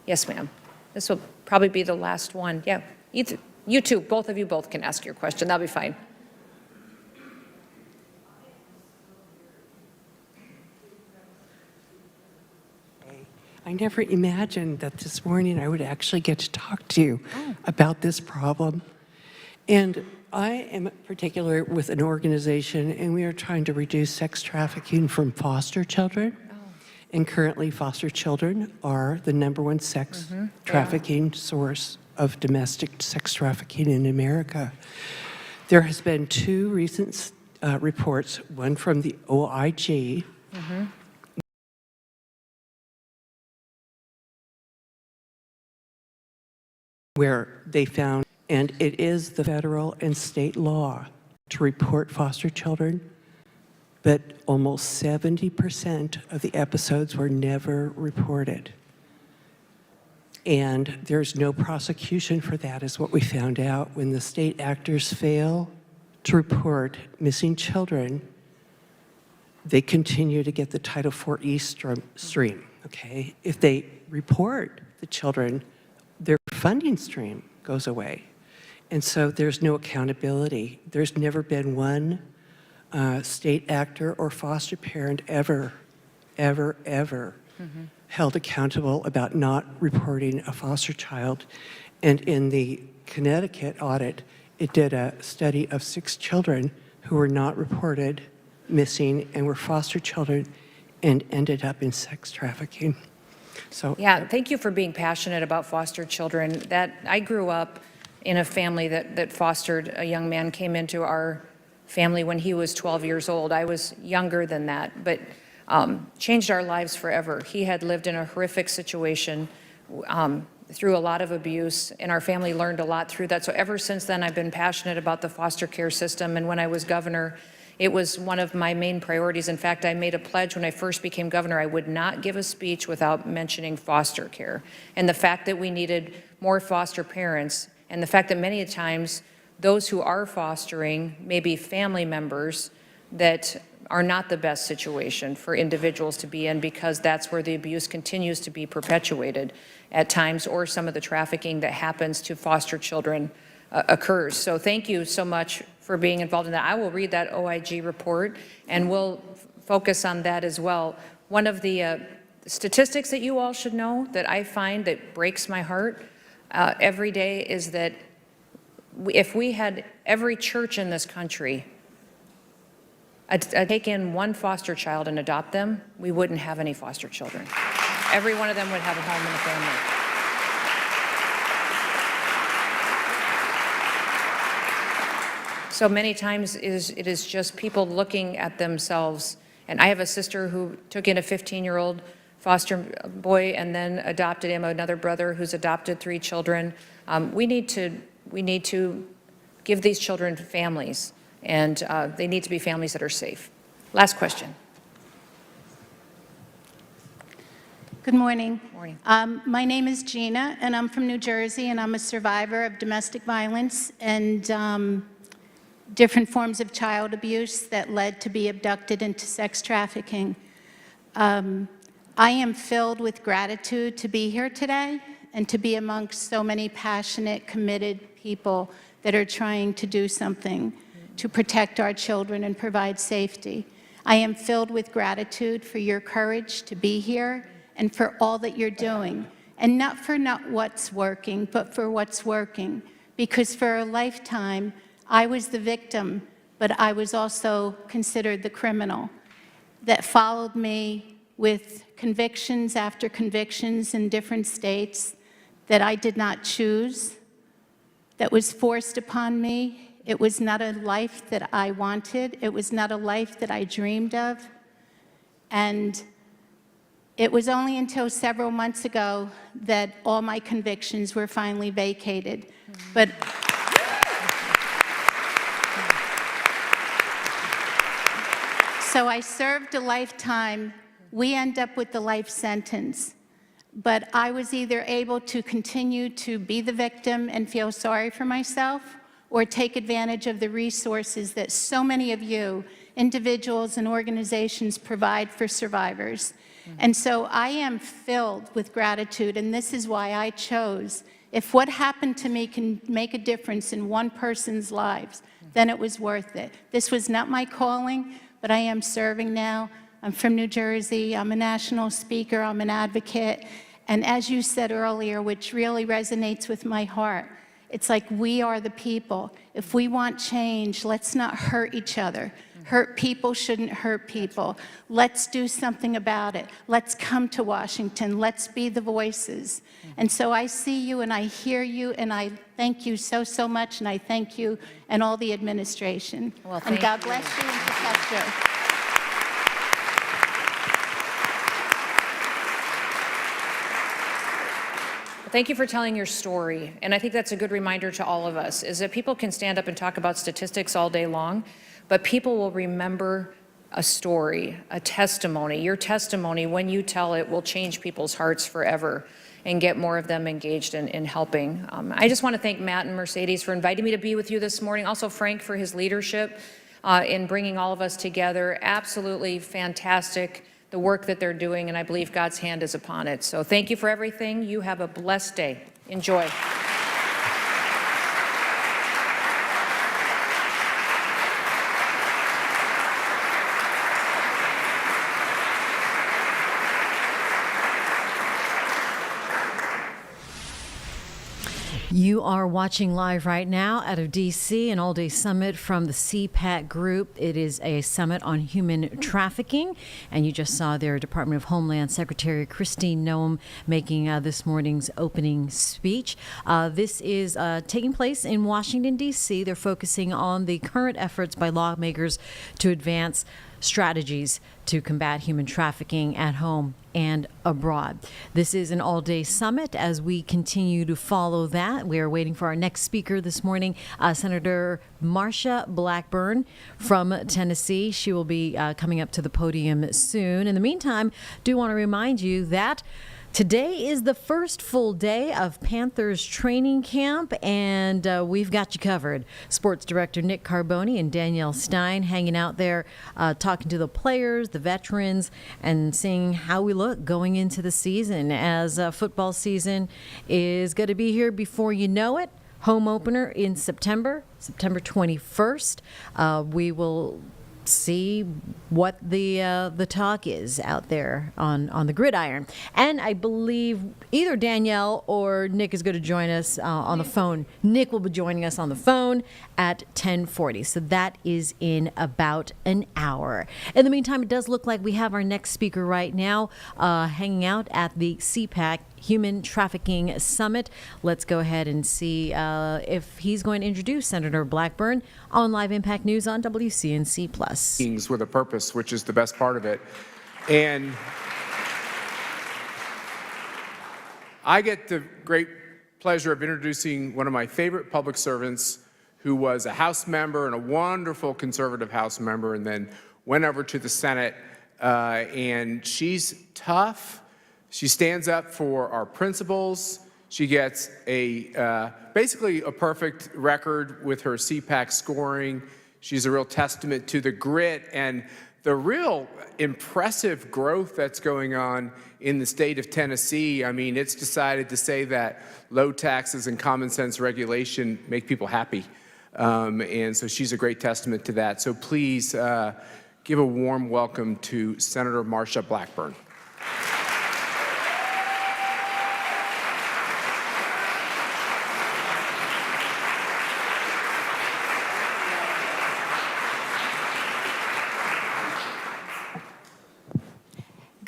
Yes, ma'am. This will probably be the last one. Yeah, you two, both of you both can ask your question. That'll be fine. I never imagined that this morning I would actually get to talk to you about this problem. And I am particular with an organization, and we are trying to reduce sex trafficking from foster children. And currently, foster children are the #1 sex trafficking source of domestic sex trafficking in America. There has been 2 recent reports, one from the OIG, where they found, and it is the federal and state law to report foster children, but almost 70% of the episodes were never reported. And there's no prosecution for that, is what we found out. When the state actors fail to report missing children, they continue to get the Title IV stream, okay? If they report the children, their funding stream goes away. And so there's no accountability. There's never been one state actor or foster parent ever held accountable about not reporting a foster child. And in the Connecticut audit, it did a study of 6 children who were not reported missing and were foster children and ended up in sex trafficking. So yeah, thank you for being passionate about foster children. That I grew up in a family that fostered a young man, came into our family when he was 12 years old. I was younger than that, but changed our lives forever. He had lived in a horrific situation through a lot of abuse, and our family learned a lot through that. So ever since then, I've been passionate about the foster care system, and when I was governor, it was one of my main priorities. In fact, I made a pledge when I first became governor, I would not give a speech without mentioning foster care. And the fact that we needed more foster parents, and the fact that many times those who are fostering may be family members that are not the best situation for individuals to be in, because that's where the abuse continues to be perpetuated at times, or some of the trafficking that happens to foster children occurs. So thank you so much for being involved in that. I will read that OIG report and we'll focus on that as well. One of the statistics that you all should know that I find that breaks my heart every day is that if we had every church in this country take in one foster child and adopt them, we wouldn't have any foster children. Every one of them would have a home and a family. So many times it is just people looking at themselves. And I have a sister who took in a 15-year-old foster boy and then adopted him, another brother who's adopted 3 children. We need to give these children families, and they need to be families that are safe. Last question. Good morning. Morning. My name is Gina, and I'm from New Jersey, and I'm a survivor of domestic violence and different forms of child abuse that led to be abducted into sex trafficking. I am filled with gratitude to be here today and to be amongst so many passionate, committed people that are trying to do something to protect our children and provide safety. I am filled with gratitude for your courage to be here and for all that you're doing. And not for what's working, but for what's working. Because for a lifetime, I was the victim but I was also considered the criminal that followed me with convictions after convictions in different states that I did not choose, that was forced upon me. It was not a life that I wanted. It was not a life that I dreamed of. And it was only until several months ago that all my convictions were finally vacated. But so I served a lifetime. We end up with the life sentence. But I was either able to continue to be the victim and feel sorry for myself, or take advantage of the resources that so many of you, individuals and organizations, provide for survivors. And so I am filled with gratitude, and this is why I chose. If what happened to me can make a difference in one person's lives, then it was worth it. This was not my calling, but I am serving now. I'm from New Jersey. I'm a national speaker. I'm an advocate. And as you said earlier, which really resonates with my heart, it's like we are the people. If we want change, let's not hurt each other. Hurt people shouldn't hurt people. Let's do something about it. Let's come to Washington. Let's be the voices. And so I see you and I hear you, and I thank you so, so much, and I thank you and all the administration. Well, and God you. bless you and protect you. Thank you for telling your story. And I think that's a good reminder to all of us, is that people can stand up and talk about statistics all day long, but people will remember a story, a testimony. Your testimony, when you tell it, will change people's hearts forever and get more of them engaged in helping. I just want to thank Matt and Mercedes for inviting me to be with you this morning. Also Frank for his leadership in bringing all of us together. Absolutely fantastic, the work that they're doing, and I believe God's hand is upon it. So thank you for everything. You have a blessed day. Enjoy. You are watching live right now out of D.C., an all-day summit from the CPAC group. It is a summit on human trafficking, and you just saw their Department of Homeland Secretary Christine Noem making this morning's opening speech. This is taking place in Washington, D.C. They're focusing on the current efforts by lawmakers to advance strategies to combat human trafficking at home and abroad. This is an all-day summit. As we continue to follow that, we are waiting for our next speaker this morning, Senator Marsha Blackburn from Tennessee. She will be coming up to the podium soon. In the meantime, do want to remind you that today is the first full day of Panthers training camp, and we've got you covered. Sports Director Nick Carboni and Danielle Stein hanging out there, talking to the players, the veterans, and seeing how we look going into the season, as football season is going to be here before you know it. Home opener in September 21st. We will see what the talk is out there on the gridiron. And I believe either Danielle or Nick is going to join us on the phone. Nick will be joining us on the phone at 10:40. So that is in about an hour. In the meantime, it does look like we have our next speaker right now hanging out at the CPAC Human Trafficking Summit. Let's go ahead and see if he's going to introduce Senator Blackburn on Live Impact News on WCNC Plus. With a purpose, which is the best part of it. And I get the great pleasure of introducing one of my favorite public servants, who was a House member and a wonderful conservative House member, and then went over to the Senate. And she's tough. She stands up for our principles. She gets basically a perfect record with her CPAC scoring. She's a real testament to the grit and the real impressive growth that's going on in the state of Tennessee. I mean, it's decided to say that low taxes and common sense regulation make people happy. And so she's a great testament to that. So please give a warm welcome to Senator Marsha Blackburn.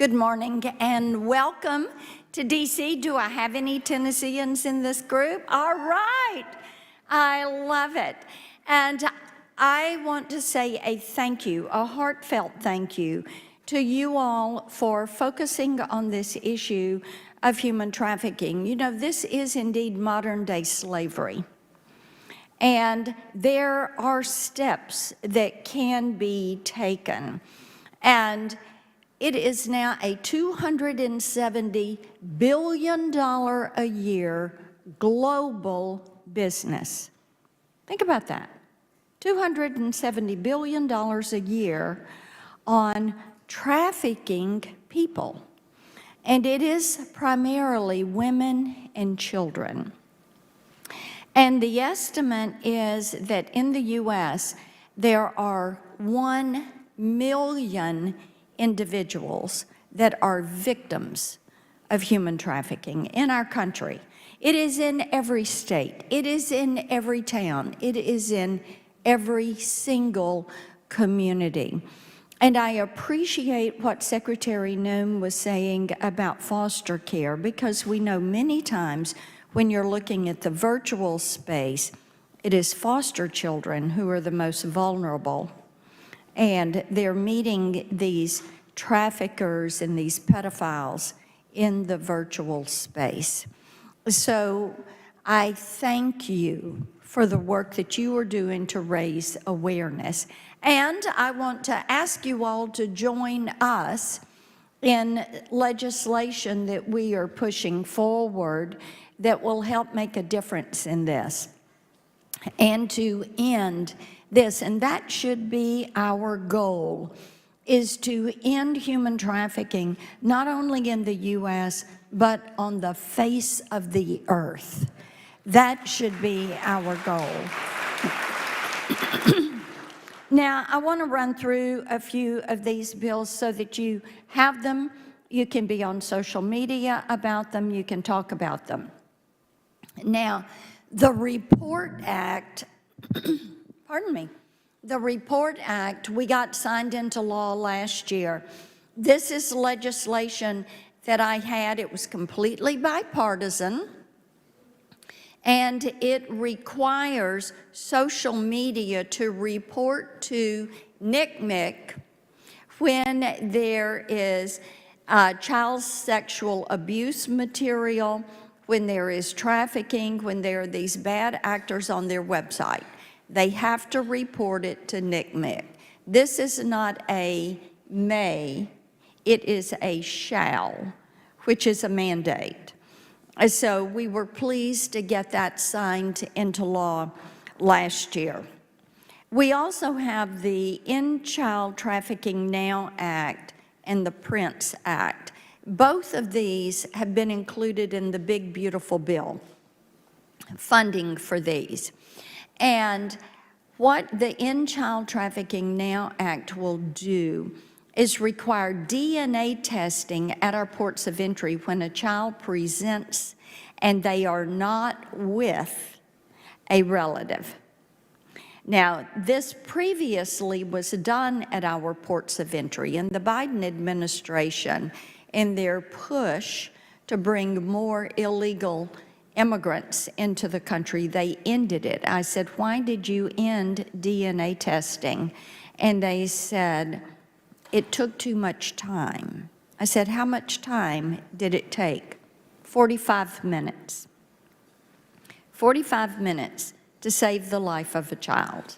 Good morning and welcome to DC. Do I have any Tennesseans in this group? All right. I love it. And I want to say a thank you, a heartfelt thank you to you all for focusing on this issue of human trafficking. You know, this is indeed modern day slavery. And there are steps that can be taken. And it is now a $270 billion a year global business. Think about that. $270 billion a year on trafficking people. And it is primarily women and children. And the estimate is that in the U.S., there are 1 million individuals that are victims of human trafficking in our country. It is in every state. It is in every town. It is in every single community. And I appreciate what Secretary Noem was saying about foster care, because we know many times when you're looking at the virtual space, it is foster children who are the most vulnerable. And they're meeting these traffickers and these pedophiles in the virtual space. So I thank you for the work that you are doing to raise awareness. And I want to ask you all to join us in legislation that we are pushing forward that will help make a difference in this and to end this. And that should be our goal, is to end human trafficking, not only in the U.S., but on the face of the earth. That should be our goal. Now, I want to run through a few of these bills so that you have them. You can be on social media about them. You can talk about them. Now, the REPORT Act, pardon me, the REPORT Act, we got signed into law last year. This is legislation that I had. It was completely bipartisan, and it requires social media to report to NCMEC when there is child sexual abuse material, when there is trafficking, when there are these bad actors on their website. They have to report it to NCMEC. This is not a may, it is a shall, which is a mandate. So we were pleased to get that signed into law last year. We also have the End Child Trafficking Now Act and the PRINCE Act. Both of these have been included in the big, beautiful bill, funding for these. And what the End Child Trafficking Now Act will do is require DNA testing at our ports of entry when a child presents and they are not with a relative. Now, this previously was done at our ports of entry, and the Biden administration, in their push to bring more illegal immigrants into the country, they ended it. I said, why did you end DNA testing? And they said, it took too much time. I said, how much time did it take? 45 minutes. 45 minutes to save the life of a child.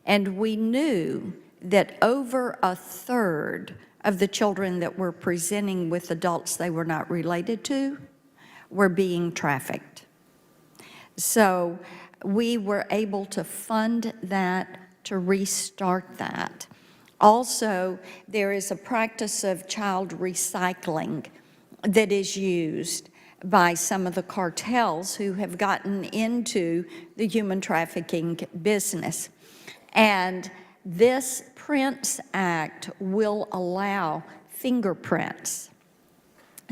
And we knew that over a third of the children that were presenting with adults they were not related to were being trafficked. So we were able to fund that, to restart that. Also, there is a practice of child recycling that is used by some of the cartels who have gotten into the human trafficking business. And this PRINCE Act will allow fingerprints.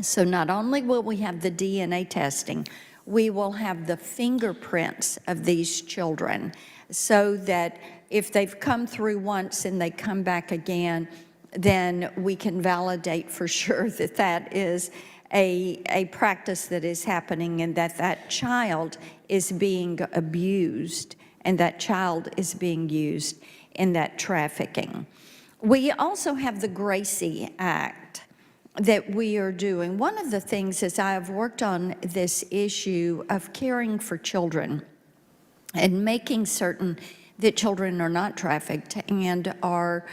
So not only will we have the DNA testing, we will have the fingerprints of these children so that if they've come through once and they come back again, then we can validate for sure that that is a practice that is happening and that that child is being abused and that child is being used in that trafficking. We also have the Gracie Act that we are doing. One of the things is I have worked on this issue of caring for children and making certain that children are not trafficked and are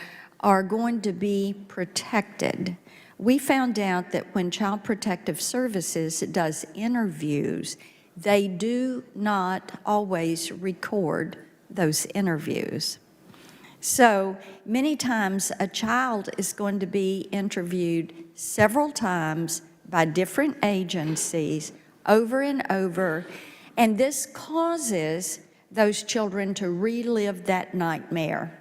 going to be protected. We found out that when Child Protective Services does interviews, they do not always record those interviews. So many times a child is going to be interviewed several times by different agencies over and over, and this causes those children to relive that nightmare.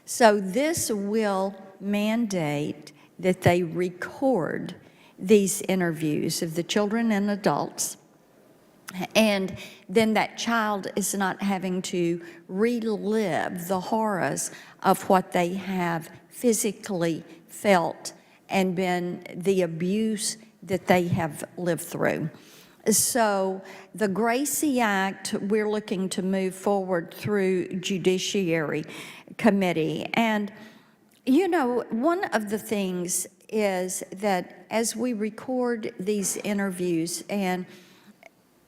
So this will mandate that they record these interviews of the children and adults, and then that child is not having to relive the horrors of what they have physically felt and been the abuse that they have lived through. So the Gracie Act, we're looking to move forward through Judiciary Committee. And, you know, one of the things is that as we record these interviews and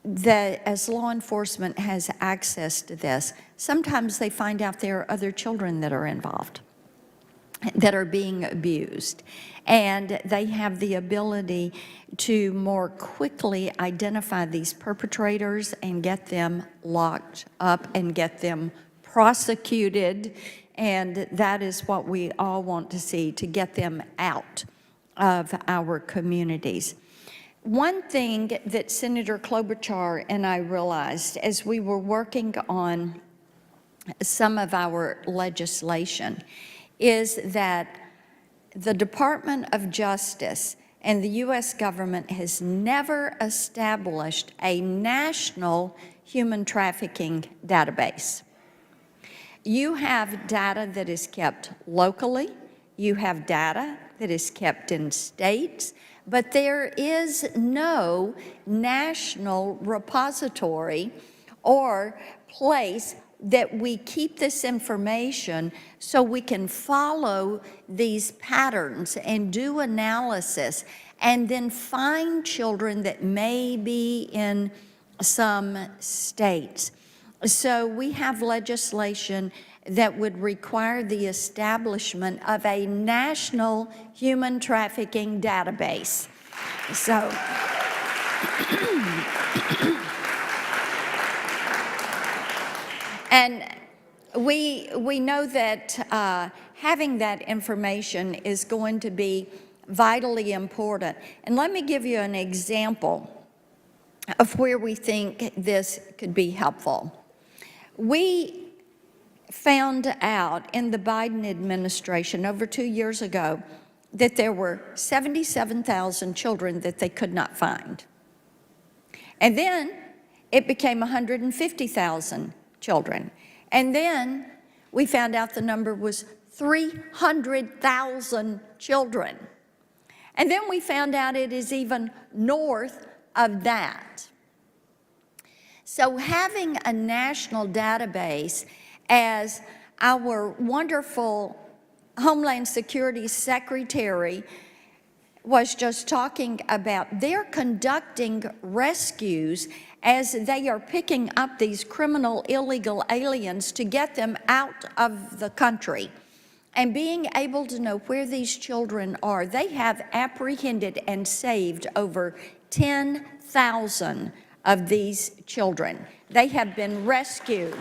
that as law enforcement has access to this, sometimes they find out there are other children that are involved, that are being abused. And they have the ability to more quickly identify these perpetrators and get them locked up and get them prosecuted. And that is what we all want to see, to get them out of our communities. One thing that Senator Klobuchar and I realized as we were working on some of our legislation is that the Department of Justice and the U.S. government has never established a national human trafficking database. You have data that is kept locally, you have data that is kept in states, but there is no national repository or place that we keep this information so we can follow these patterns and do analysis and then find children that may be in some states. So we have legislation that would require the establishment of a national human trafficking database. So and we know that having that information is going to be vitally important. And let me give you an example of where we think this could be helpful. We found out in the Biden administration over 2 years ago that there were 77,000 children that they could not find. And then it became 150,000 children. And then we found out the number was 300,000 children. And then we found out it is even north of that. So having a national database, as our wonderful Homeland Security Secretary was just talking about, they're conducting rescues as they are picking up these criminal illegal aliens to get them out of the country. And being able to know where these children are, they have apprehended and saved over 10,000 of these children. They have been rescued.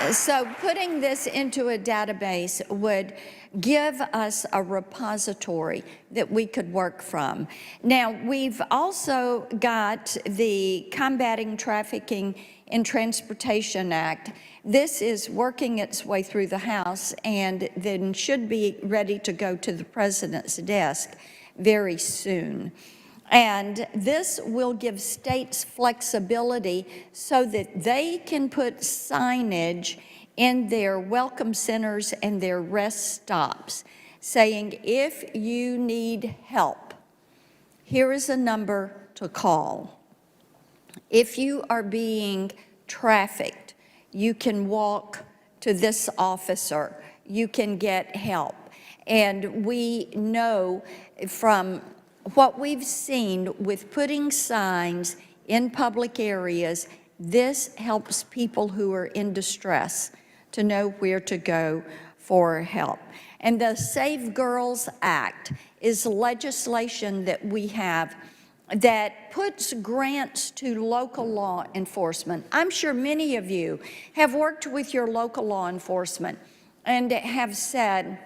So putting this into a database would give us a repository that we could work from. Now, we've also got the Combating Trafficking in Transportation Act. This is working its way through the House and then should be ready to go to the President's desk very soon. And this will give states flexibility so that they can put signage in their welcome centers and their rest stops, saying, if you need help, here is a number to call. If you are being trafficked, you can walk to this officer. You can get help. And we know from what we've seen with putting signs in public areas, this helps people who are in distress to know where to go for help. And the Save Girls Act is legislation that we have that puts grants to local law enforcement. I'm sure many of you have worked with your local law enforcement and have said,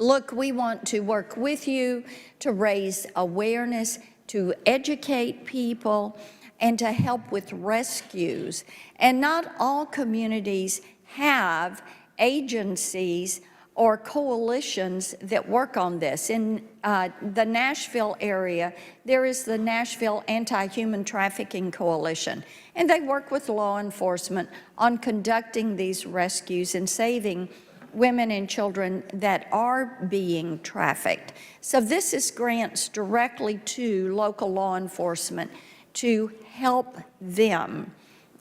look, we want to work with you to raise awareness, to educate people, and to help with rescues. And not all communities have agencies or coalitions that work on this. In the Nashville area, there is the Nashville Anti-Human Trafficking Coalition, and they work with law enforcement on conducting these rescues and saving women and children that are being trafficked. So this is grants directly to local law enforcement to help them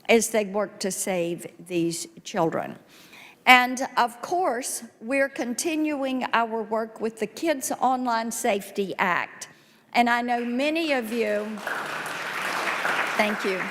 as they work to save these children. And of course, we're continuing our work with the Kids Online Safety Act. And I know many of you, thank you.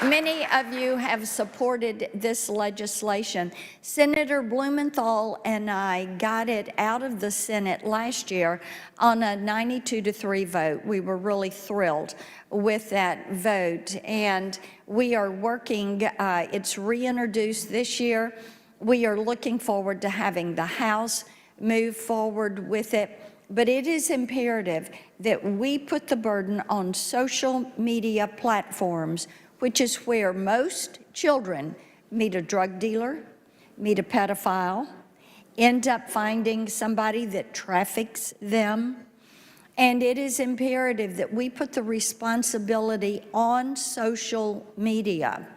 Many of you have supported this legislation. Senator Blumenthal and I got it out of the Senate last year on a 92-3 vote. We were really thrilled with that vote. And we are working, it's reintroduced this year. We are looking forward to having the House move forward with it. But it is imperative that we put the burden on social media platforms, which is where most children meet a drug dealer, meet a pedophile, end up finding somebody that traffics them. And it is imperative that we put the responsibility on social media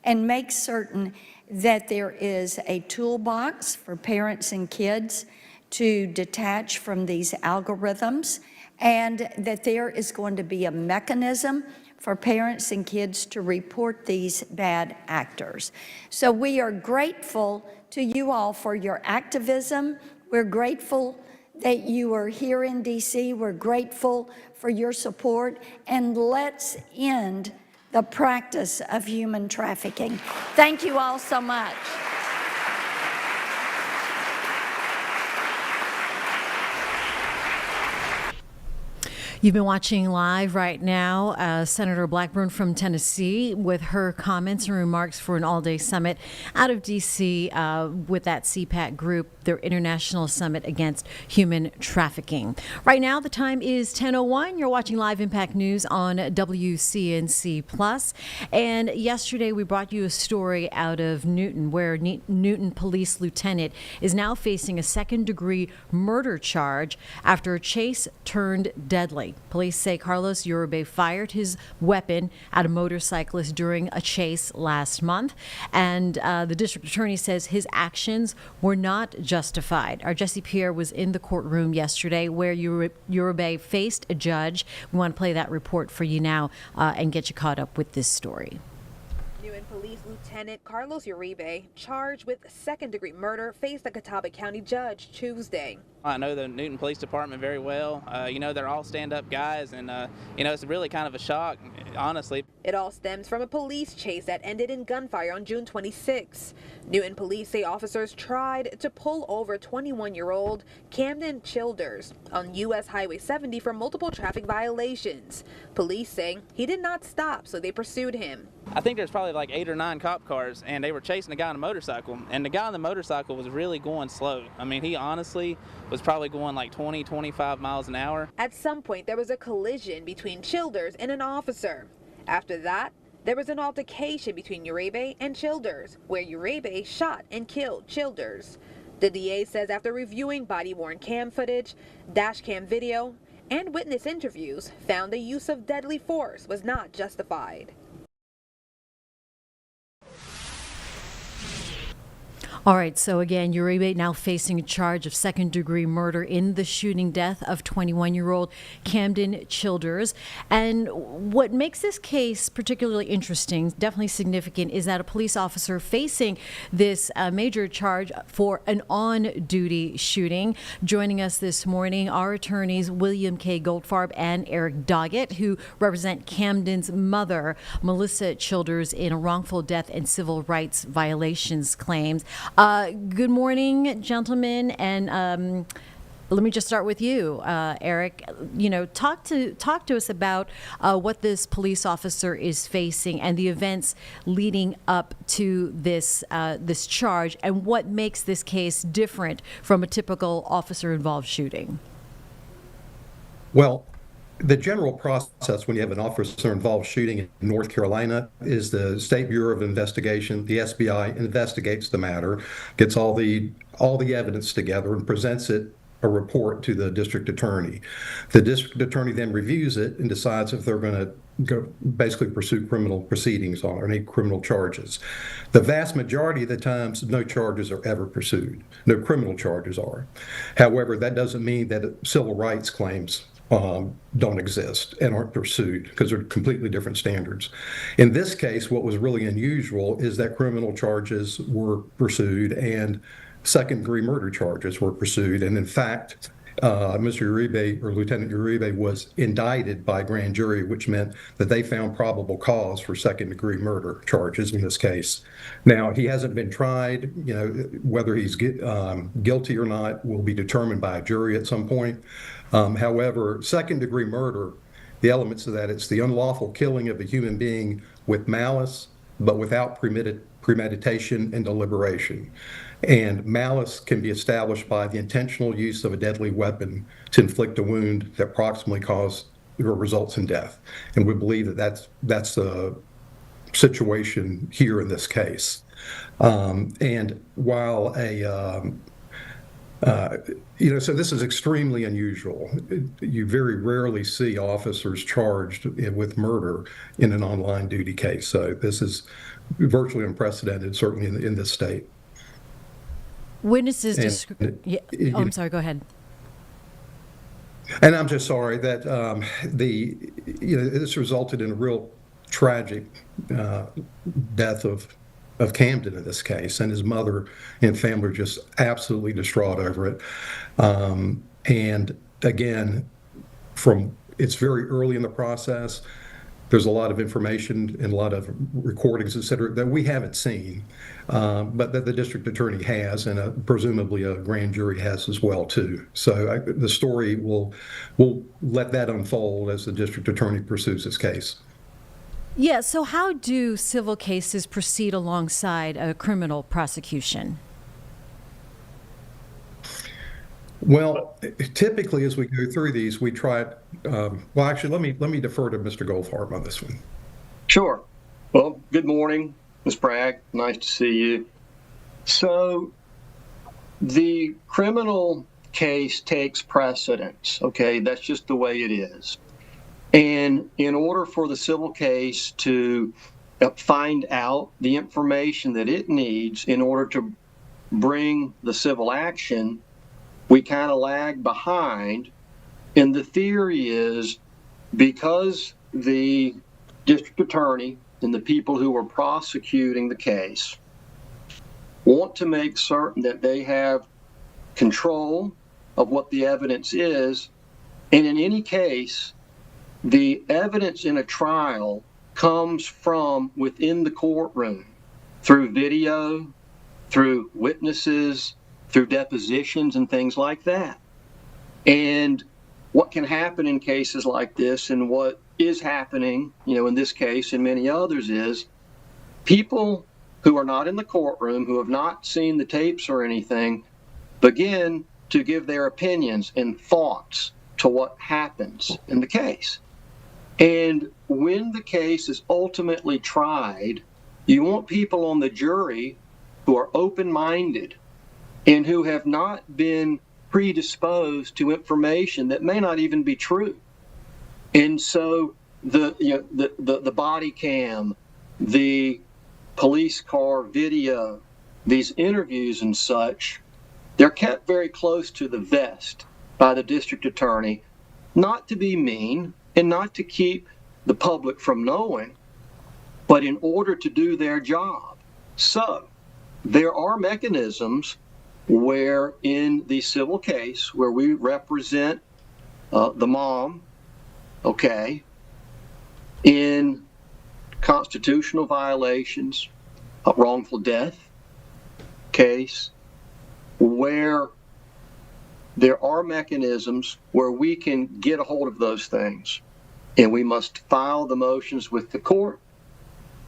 and make certain that there is a toolbox for parents and kids to detach from these algorithms, and that there is going to be a mechanism for parents and kids to report these bad actors. So we are grateful to you all for your activism. We're grateful that you are here in DC. We're grateful for your support, and let's end the practice of human trafficking. Thank you all so much. You've been watching live right now Senator Blackburn from Tennessee with her comments and remarks for an all-day summit out of D.C. With that CPAC group, their International Summit Against Human Trafficking. Right now, the time is 10:01. You're watching Live Impact News on WCNC+. And yesterday, we brought you a story out of Newton, where Newton Police Lieutenant is now facing a second-degree murder charge after a chase turned deadly. Police say Carlos Uribe fired his weapon at a motorcyclist during a chase last month, and the district attorney says his actions were not justified. Our Jesse Pierre was in the courtroom yesterday where Uribe faced a judge. We want to play that report for you now and get you caught up with this story. Newton Police Lieutenant Carlos Uribe, charged with second-degree murder, faced a Catawba County judge Tuesday. I know the Newton Police Department very well. They're all stand-up guys, and it's really kind of a shock, honestly. It all stems from a police chase that ended in gunfire on June 26. Newton police say officers tried to pull over 21-year-old Camden Childers on U.S. Highway 70 for multiple traffic violations. Police say he did not stop, so they pursued him. I think there's probably like 8 or 9 cop cars, and they were chasing a guy on a motorcycle, and the guy on the motorcycle was really going slow. I mean, he honestly was probably going like 20, 25 miles an hour. At some point, there was a collision between Childers and an officer. After that, there was an altercation between Uribe and Childers, where Uribe shot and killed Childers. The DA says after reviewing body-worn cam footage, dash cam video, and witness interviews, found the use of deadly force was not justified. All right, so again, Uribe now facing a charge of second-degree murder in the shooting death of 21-year-old Camden Childers. And what makes this case particularly interesting, definitely significant, is that a police officer facing this major charge for an on-duty shooting. Joining us this morning are attorneys William K. Goldfarb and Eric Doggett, who represent Camden's mother, Melissa Childers, in a wrongful death and civil rights violations claims. Good morning, gentlemen, and let me just start with you, Eric. You know, talk to us about what this police officer is facing and the events leading up to this this charge, and what makes this case different from a typical officer-involved shooting. Well, the general process when you have an officer-involved shooting in North Carolina is the State Bureau of Investigation, the SBI, investigates the matter, gets all the evidence together, and presents a report to the district attorney. The district attorney then reviews it and decides if they're going to basically pursue criminal proceedings on or any criminal charges. The vast majority of the times, no charges are ever pursued. No criminal charges are. However, that doesn't mean that civil rights claims don't exist and aren't pursued, because they're completely different standards. In this case, what was really unusual is that criminal charges were pursued and second-degree murder charges were pursued. And in fact, Mr. Uribe, or Lieutenant Uribe, was indicted by grand jury, which meant that they found probable cause for second-degree murder charges in this case. Now, he hasn't been tried. You know, whether he's guilty or not will be determined by a jury at some point. However, second-degree murder, the elements of that, it's the unlawful killing of a human being with malice, but without premeditation and deliberation. And malice can be established by the intentional use of a deadly weapon to inflict a wound that proximately causes or results in death. And we believe that that's the situation here in this case. And while so this is extremely unusual. You very rarely see officers charged with murder in an online duty case. So this is virtually unprecedented, certainly in this state. Witnesses I'm sorry, go ahead. And I'm just sorry that this resulted in a real tragic death of Camden in this case, and his mother and family are just absolutely distraught over it. And again, it's very early in the process. There's a lot of information and a lot of recordings, et cetera, that we haven't seen, but that the district attorney has, and presumably a grand jury has as well too. So the story we'll let that unfold as the district attorney pursues his case. Yeah, so how do civil cases proceed alongside a criminal prosecution? Well, typically as we go through these, we try. Well, actually, let me defer to Mr. Goldfarb on this one. Sure. Well, good morning, Ms. Bragg. Nice to see you. So, the criminal case takes precedence. Okay, that's just the way it is. And in order for the civil case to find out the information that it needs in order to bring the civil action, we kind of lag behind. And the theory is because the district attorney and the people who are prosecuting the case want to make certain that they have control of what the evidence is, and in any case, the evidence in a trial comes from within the courtroom through video, through witnesses, through depositions and things like that. And what can happen in cases like this, and what is happening, in this case and many others, is people who are not in the courtroom, who have not seen the tapes or anything, begin to give their opinions and thoughts to what happens in the case. And when the case is ultimately tried, you want people on the jury who are open-minded and who have not been predisposed to information that may not even be true. And so the body cam, the police car video, these interviews and such, they're kept very close to the vest by the district attorney, not to be mean and not to keep the public from knowing, but in order to do their job. So there are mechanisms where in the civil case where we represent the mom, okay, in constitutional violations, a wrongful death case, where there are mechanisms where we can get a hold of those things. And we must file the motions with the court.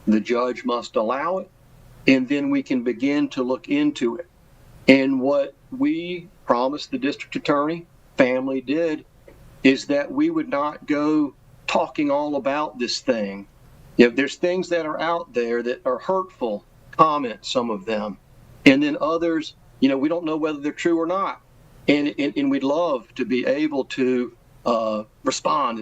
The judge must allow it. And then we can begin to look into it. And what we promised the district attorney, family did, is that we would not go talking all about this thing. You know, there's things that are out there that are hurtful comments, some of them. And then others, you know, we don't know whether they're true or not. And we'd love to be able to respond.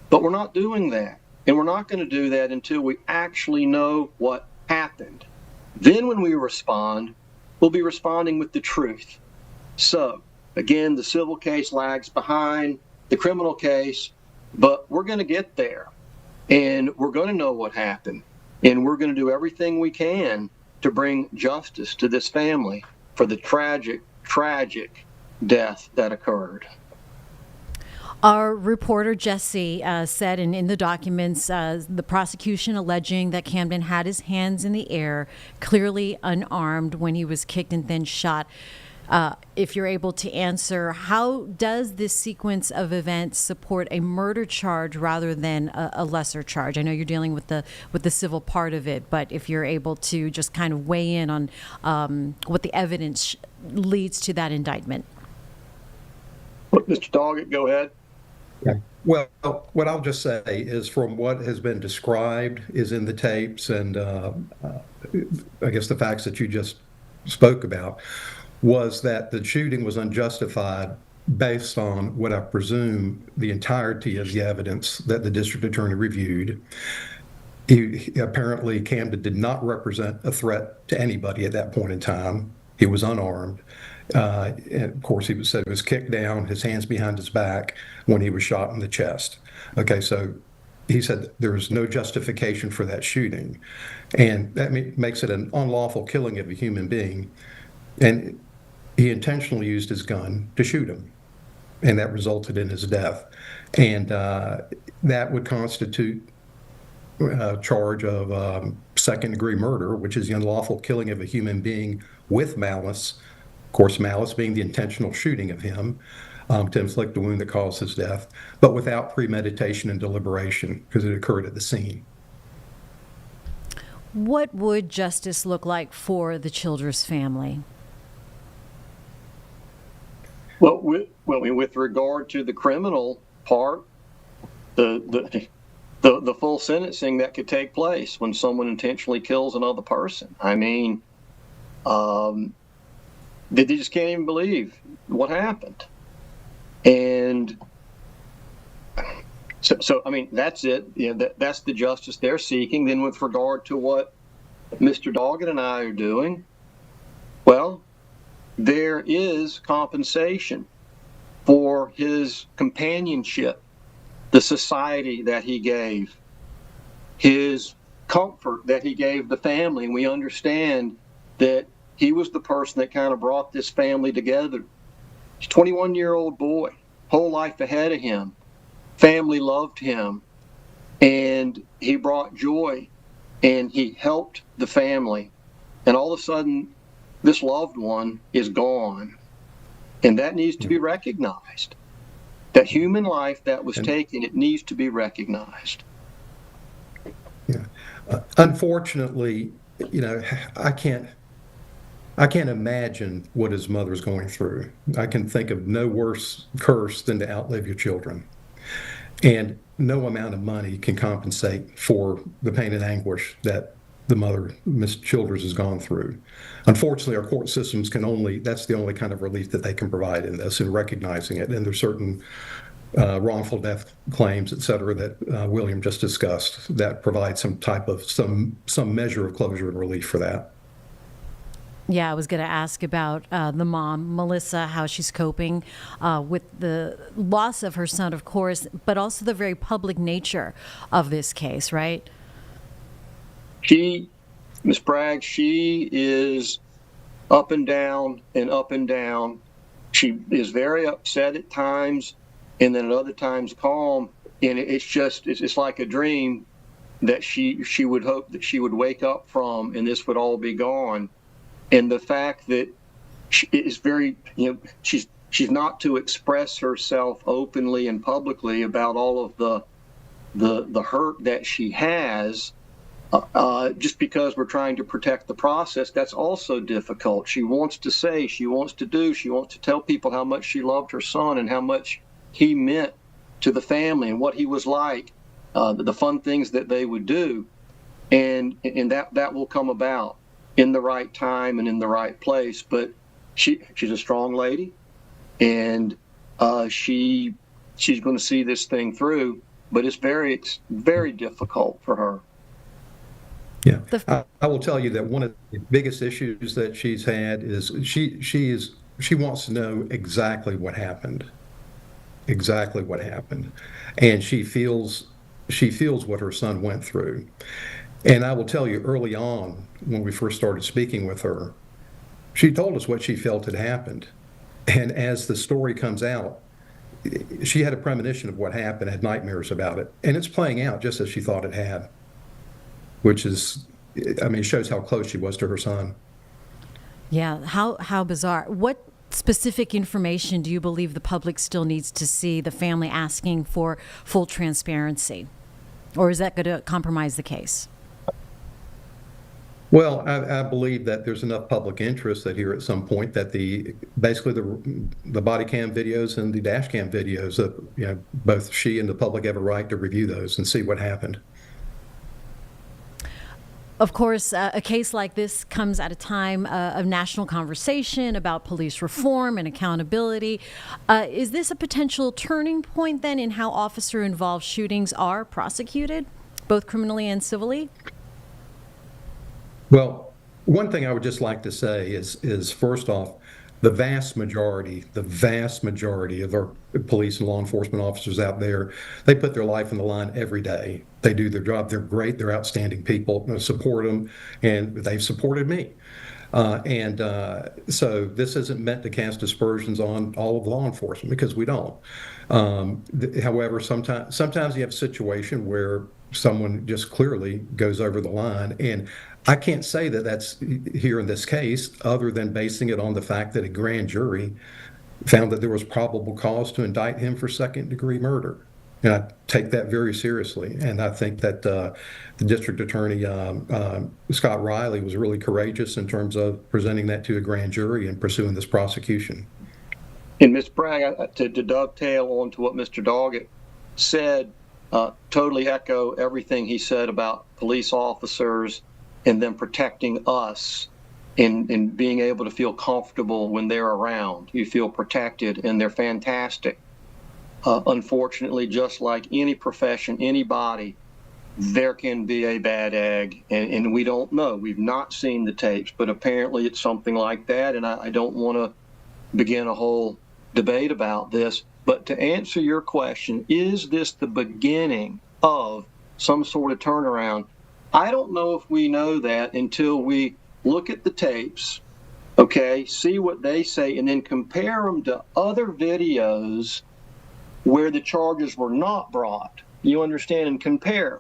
But we're not doing that. And we're not going to do that until we actually know what happened. Then when we respond, we'll be responding with the truth. So, again, the civil case lags behind the criminal case, but we're going to get there. And we're going to know what happened. And we're going to do everything we can to bring justice to this family for the tragic death that occurred. Our reporter Jesse said in the documents, the prosecution alleging that Camden had his hands in the air, clearly unarmed when he was kicked and then shot. If you're able to answer, how does this sequence of events support a murder charge rather than a lesser charge? I know you're dealing with the civil part of it, but if you're able to just kind of weigh in on what the evidence leads to that indictment. Mr. Doggett, go ahead. Yeah. Well, what I'll just say is from what has been described is in the tapes and I guess the facts that you just spoke about was that the shooting was unjustified based on what I presume the entirety of the evidence that the district attorney reviewed. Apparently, Camden did not represent a threat to anybody at that point in time. He was unarmed. And of course, he said he was kicked down, his hands behind his back when he was shot in the chest. Okay, so he said there was no justification for that shooting. And that makes it an unlawful killing of a human being. And he intentionally used his gun to shoot him. And that resulted in his death. And that would constitute a charge of second-degree murder, which is the unlawful killing of a human being with malice. Of course, malice being the intentional shooting of him to inflict a wound that caused his death, but without premeditation and deliberation because it occurred at the scene. What would justice look like for the Childress family? Well, with regard to the criminal part, the full sentencing that could take place when someone intentionally kills another person. I mean, they just can't even believe what happened. And so I mean, that's it. You know, that's the justice they're seeking. Then with regard to what Mr. Doggett and I are doing, well, there is compensation for his companionship, the society that he gave, his comfort that he gave the family. And we understand that he was the person that kind of brought this family together. He's a 21-year-old boy, whole life ahead of him. Family loved him, and he brought joy, and he helped the family. And all of a sudden, this loved one is gone. And that needs to be recognized. That human life that was taken, it needs to be recognized. Yeah. Unfortunately, you know, I can't imagine what his mother's going through. I can think of no worse curse than to outlive your children. And no amount of money can compensate for the pain and anguish that the mother, Ms. Childress, has gone through. Unfortunately, our court systems that's the only kind of relief that they can provide in this, in recognizing it. And there's certain wrongful death claims, et cetera, that William just discussed that provide some type of, some measure of closure and relief for that. Yeah, I was going to ask about the mom, Melissa, how she's coping with the loss of her son, of course, but also the very public nature of this case, right? Miss Bragg, she is up and down and up and down. She is very upset at times, and then at other times calm. And it's like a dream that she would hope that she would wake up from, and this would all be gone. And the fact that she is very, she's not to express herself openly and publicly about all of the hurt that she has, just because we're trying to protect the process. That's also difficult. She wants to say, she wants to do, she wants to tell people how much she loved her son and how much he meant to the family and what he was like, the fun things that they would do, and that will come about in the right time and in the right place. But she's a strong lady, and she's going to see this thing through. But it's very difficult for her. Yeah, I will tell you that one of the biggest issues that she's had is she wants to know exactly what happened, and she feels what her son went through. And I will tell you, early on, when we first started speaking with her, she told us what she felt had happened. And as the story comes out, she had a premonition of what happened, had nightmares about it. And it's playing out just as she thought it had, which is, shows how close she was to her son. Yeah, how bizarre. What specific information do you believe the public still needs to see, the family asking for full transparency? Or is that going to compromise the case? Well, I believe that there's enough public interest that here at some point that basically the body cam videos and the dash cam videos, both she and the public have a right to review those and see what happened. Of course, a case like this comes at a time of national conversation about police reform and accountability. Is this a potential turning point then in how officer-involved shootings are prosecuted, both criminally and civilly? Well, one thing I would just like to say is first off, the vast majority of our police and law enforcement officers out there, they put their life on the line every day. They do their job. They're great. They're outstanding people. I support them, and they've supported me. So this isn't meant to cast aspersions on all of law enforcement, because we don't. However, sometimes you have a situation where someone just clearly goes over the line, and I can't say that that's here in this case, other than basing it on the fact that a grand jury found that there was probable cause to indict him for second-degree murder. And I take that very seriously. And I think that the district attorney, Scott Riley, was really courageous in terms of presenting that to a grand jury and pursuing this prosecution. And Ms. Bragg, to dovetail on to what Mr. Doggett said, totally echo everything he said about police officers and them protecting us and being able to feel comfortable when they're around. You feel protected, and they're fantastic. Unfortunately, just like any profession, anybody, there can be a bad egg, and we don't know. We've not seen the tapes, but apparently it's something like that, and I don't want to begin a whole debate about this. But to answer your question, is this the beginning of some sort of turnaround? I don't know if we know that until we look at the tapes, okay, see what they say, and then compare them to other videos where the charges were not brought. You understand? And compare.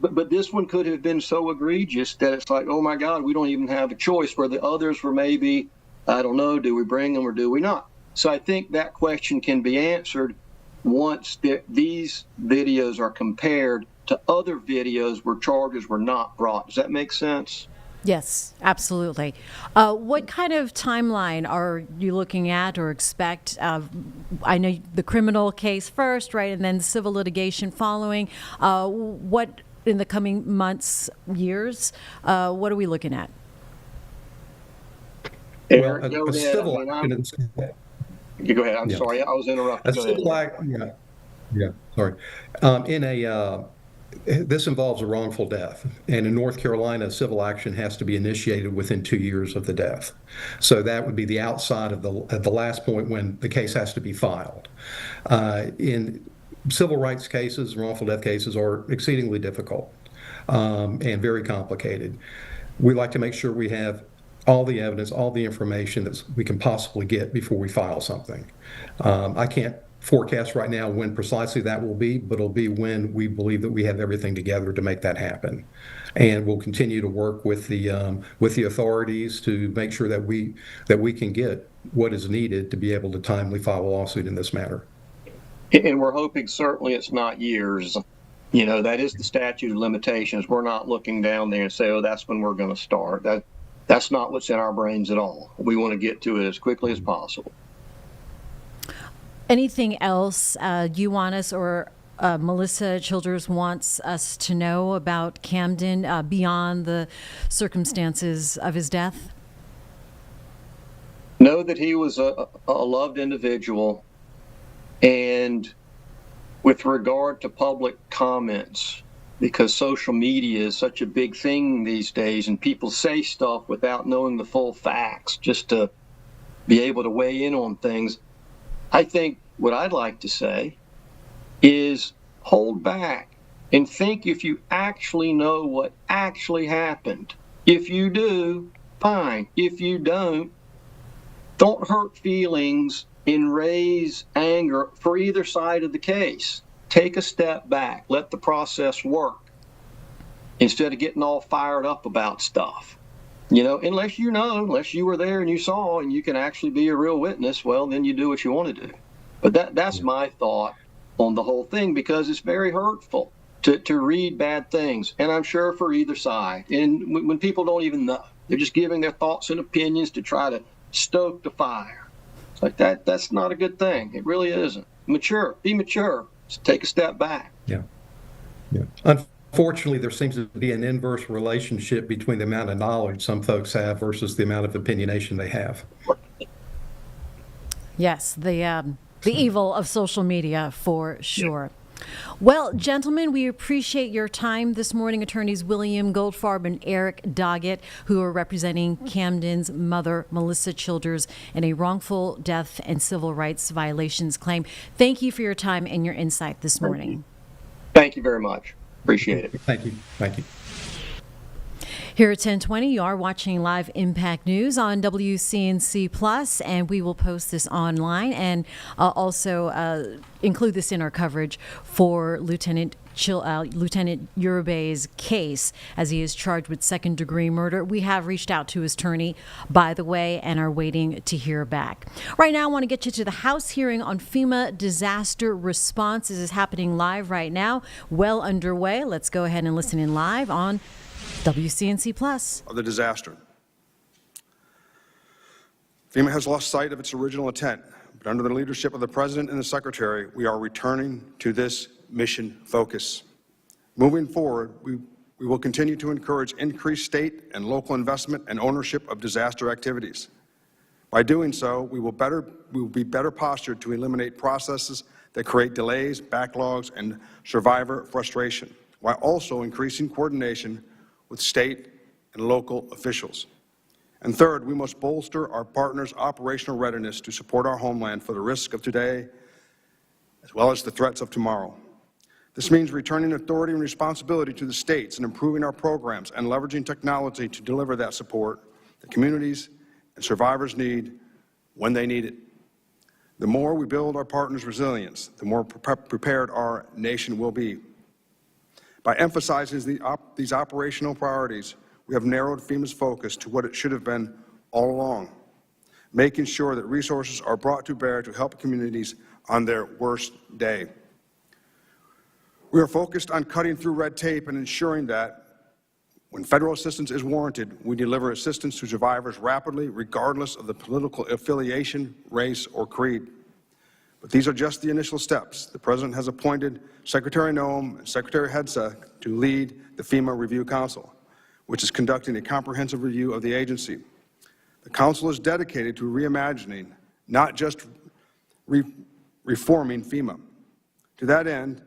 But this one could have been so egregious that it's like, oh my God, we don't even have a choice, where the others were maybe, I don't know, do we bring them or do we not? So I think that question can be answered once these videos are compared to other videos where charges were not brought. Does that make sense? Yes, absolutely. What kind of timeline are you looking at or expect? I know the criminal case first, right, and then civil litigation following. What in the coming months, years, what are we looking at? Well, you go ahead. I'm sorry, I was interrupted. Go ahead. Sorry. this involves a wrongful death, and in North Carolina, civil action has to be initiated within 2 years of the death. So that would be the outside of the last point when the case has to be filed. In civil rights cases, wrongful death cases are exceedingly difficult and very complicated. We like to make sure we have all the evidence, all the information that we can possibly get before we file something. I can't forecast right now when precisely that will be, but it'll be when we believe that we have everything together to make that happen. And we'll continue to work with the authorities to make sure that we can get what is needed to be able to timely file a lawsuit in this matter. And we're hoping certainly it's not years. You know, that is the statute of limitations. We're not looking down there and say, oh, that's when we're going to start. That's not what's in our brains at all. We want to get to it as quickly as possible. Anything else you want us or Melissa Childers wants us to know about Camden beyond the circumstances of his death? Know that he was a loved individual, and with regard to public comments, because social media is such a big thing these days and people say stuff without knowing the full facts just to be able to weigh in on things, I think what I'd like to say is hold back and think if you actually know what actually happened. If you do, fine. If you don't hurt feelings and raise anger for either side of the case. Take a step back. Let the process work instead of getting all fired up about stuff. You know, unless you were there and you saw and you can actually be a real witness, well, then you do what you want to do. But that's my thought on the whole thing, because it's very hurtful to read bad things. And I'm sure for either side. And when people don't even know, they're just giving their thoughts and opinions to try to stoke the fire. It's like that's not a good thing. It really isn't. Be mature. Just take a step back. Yeah. Unfortunately, there seems to be an inverse relationship between the amount of knowledge some folks have versus the amount of opinionation they have. Yes, the evil of social media for sure. Well, gentlemen, we appreciate your time this morning. Attorneys William Goldfarb and Eric Doggett, who are representing Camden's mother, Melissa Childers, in a wrongful death and civil rights violations claim. Thank you for your time and your insight this morning. Thank you very much. Appreciate it. Thank you. Thank you. Here at 1020, you are watching Live Impact News on WCNC Plus, and we will post this online and also include this in our coverage for Lieutenant Uribe's case, as he is charged with second-degree murder. We have reached out to his attorney, by the way, and are waiting to hear back. Right now, I want to get you to the House hearing on FEMA disaster response. This is happening live right now, well underway. Let's go ahead and listen in live on WCNC Plus. Of the disaster. FEMA has lost sight of its original intent, but under the leadership of the President and the Secretary, we are returning to this mission focus. Moving forward, we will continue to encourage increased state and local investment and ownership of disaster activities. By doing so, we will be better postured to eliminate processes that create delays, backlogs, and survivor frustration, while also increasing coordination with state and local officials. And third, we must bolster our partners' operational readiness to support our homeland for the risk of today as well as the threats of tomorrow. This means returning authority and responsibility to the states and improving our programs and leveraging technology to deliver that support that communities and survivors need when they need it. The more we build our partners' resilience, the more prepared our nation will be. By emphasizing these operational priorities, we have narrowed FEMA's focus to what it should have been all along, making sure that resources are brought to bear to help communities on their worst day. We are focused on cutting through red tape and ensuring that when federal assistance is warranted, we deliver assistance to survivors rapidly, regardless of the political affiliation, race, or creed. But these are just the initial steps. The President has appointed Secretary Noem and Secretary Hedsa to lead the FEMA Review Council, which is conducting a comprehensive review of the agency. The Council is dedicated to reimagining, not just reforming FEMA. To that end,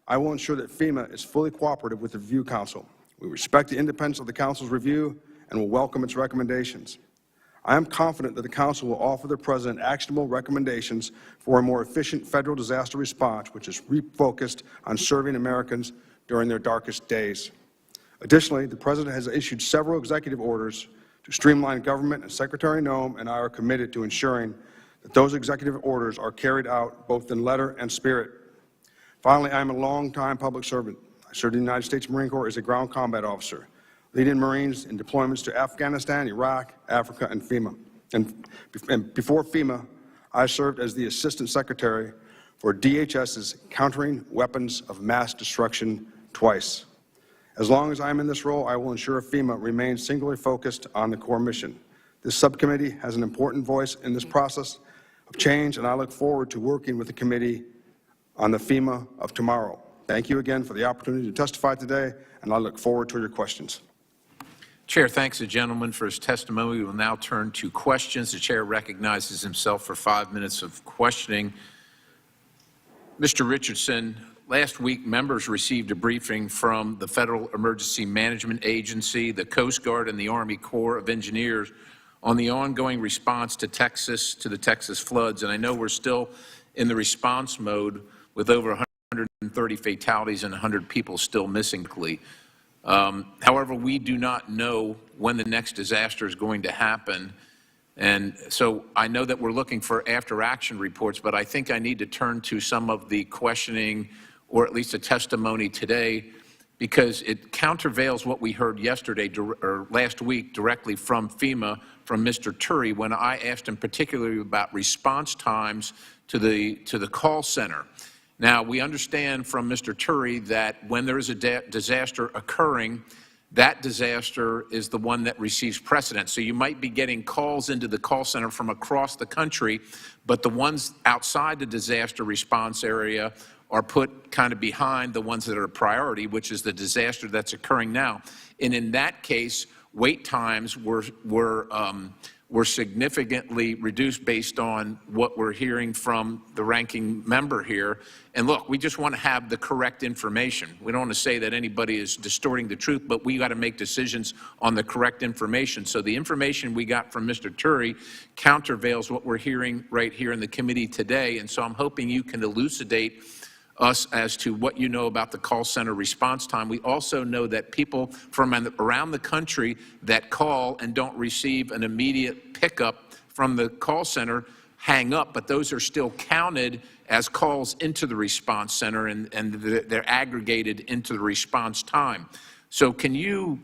I will ensure that FEMA is fully cooperative with the Review Council. We respect the independence of the Council's review and will welcome its recommendations. I am confident that the Council will offer the President actionable recommendations for a more efficient federal disaster response, which is refocused on serving Americans during their darkest days. Additionally, the President has issued several executive orders to streamline government, and Secretary Noem and I are committed to ensuring that those executive orders are carried out both in letter and spirit. Finally, I am a longtime public servant. I served in the United States Marine Corps as a ground combat officer, leading Marines in deployments to Afghanistan, Iraq, Africa, and FEMA. And before FEMA, I served as the Assistant Secretary for DHS's Countering Weapons of Mass Destruction twice. As long as I am in this role, I will ensure FEMA remains singularly focused on the core mission. This subcommittee has an important voice in this process of change, and I look forward to working with the committee on the FEMA of tomorrow. Thank you again for the opportunity to testify today, and I look forward to your questions. Chair thanks the gentleman for his testimony. We will now turn to questions. The chair recognizes himself for 5 minutes of questioning. Mr. Richardson, last week members received a briefing from the Federal Emergency Management Agency, the Coast Guard, and the Army Corps of Engineers on the ongoing response to the Texas floods. And I know we're still in the response mode with over 130 fatalities and 100 people still missing. However, we do not know when the next disaster is going to happen. And so I know that we're looking for after-action reports, but I think I need to turn to some of the questioning, or at least a testimony today, because it countervails what we heard yesterday or last week directly from FEMA, from Mr. Turi, when I asked him particularly about response times to the call center. Now, we understand from Mr. Turi that when there is a disaster occurring, that disaster is the one that receives precedence. So you might be getting calls into the call center from across the country, but the ones outside the disaster response area are put kind of behind the ones that are a priority, which is the disaster that's occurring now. And in that case, wait times were significantly reduced based on what we're hearing from the ranking member here. And look, we just want to have the correct information. We don't want to say that anybody is distorting the truth, but we got to make decisions on the correct information. So the information we got from Mr. Turi countervails what we're hearing right here in the committee today. And so I'm hoping you can elucidate us as to what you know about the call center response time. We also know that people from around the country that call and don't receive an immediate pickup from the call center hang up, but those are still counted as calls into the response center, and they're aggregated into the response time. So can you,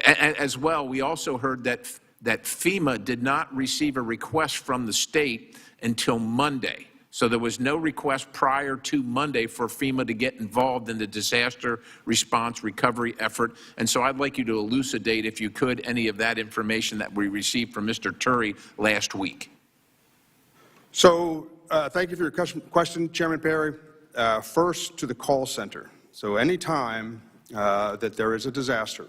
as well, we also heard that FEMA did not receive a request from the state until Monday. So there was no request prior to Monday for FEMA to get involved in the disaster response recovery effort. And so I'd like you to elucidate, if you could, any of that information that we received from Mr. Turi last week. So thank you for your question, Chairman Perry. First, to the call center. So any time that there is a disaster,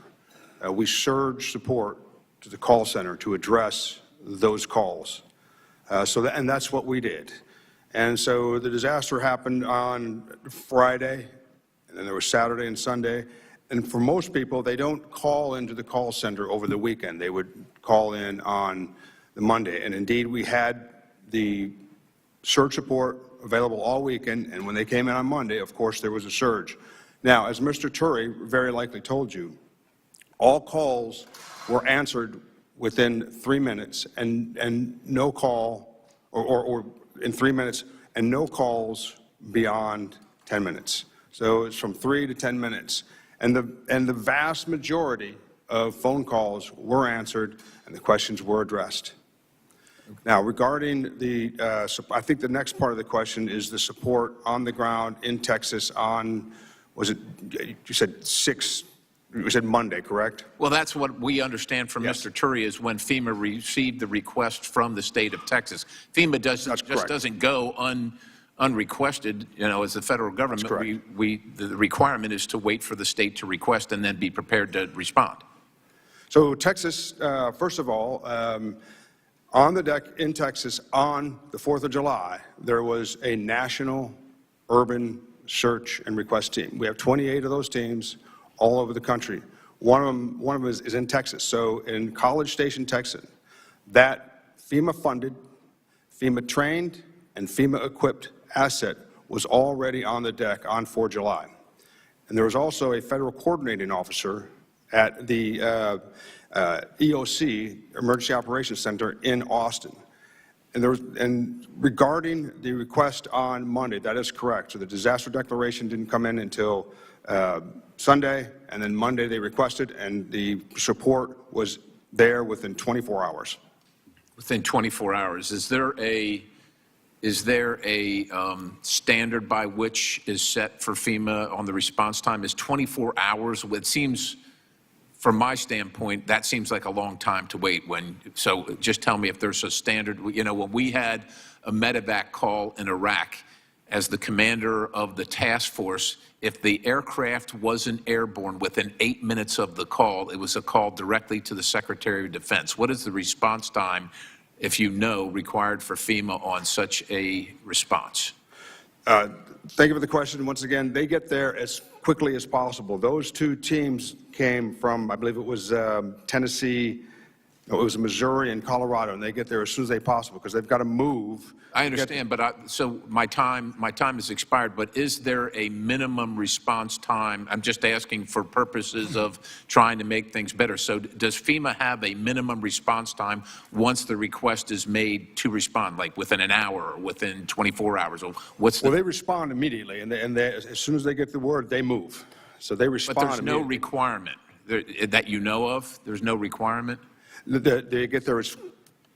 we surge support to the call center to address those calls. And that's what we did. And so the disaster happened on Friday, and then there was Saturday and Sunday. And for most people, they don't call into the call center over the weekend. They would call in on the Monday. And indeed, we had the surge support available all weekend. And when they came in on Monday, of course, there was a surge. Now, as Mr. Turi very likely told you, all calls were answered within 3 minutes, and no call, or in 3 minutes, and no calls beyond 10 minutes. So it's from 3 to 10 minutes. And the vast majority of phone calls were answered and the questions were addressed. Now, regarding I think the next part of the question is the support on the ground in Texas on, you said Monday, correct? Well, that's what we understand from Mr. Turi, is when FEMA received the request from the state of Texas. FEMA just doesn't go unrequested, as the federal government. The requirement is to wait for the state to request and then be prepared to respond. So Texas, first of all, on the deck in Texas on the 4th of July, there was a national urban search and request team. We have 28 of those teams all over the country. One of them is in Texas. So in College Station, Texas, that FEMA-funded, FEMA-trained, and FEMA-equipped asset was already on the deck on 4 July. And there was also a federal coordinating officer at the EOC, Emergency Operations Center, in Austin. And regarding the request on Monday, that is correct. So the disaster declaration didn't come in until Sunday, and then Monday they requested, and the support was there within 24 hours. Within 24 hours. Is there a standard by which is set for FEMA on the response time? Is 24 hours? It seems, from my standpoint, that seems like a long time to wait. So just tell me if there's a standard. You know, when we had a medevac call in Iraq, as the commander of the task force, if the aircraft wasn't airborne within 8 minutes of the call, it was a call directly to the Secretary of Defense. What is the response time, if you know, required for FEMA on such a response? Thank you for the question. Once again, they get there as quickly as possible. Those two teams came from, I believe it was Tennessee, no, it was Missouri and Colorado, and they get there as soon as they possible because they've got to move. I understand, but so my time has expired, but is there a minimum response time? I'm just asking for purposes of trying to make things better. So does FEMA have a minimum response time once the request is made to respond, like within an hour or within 24 hours? Or what's Well, they respond immediately, and as soon as they get the word, they move. So they respond. But there's no requirement that you know of? There's no requirement? They get there as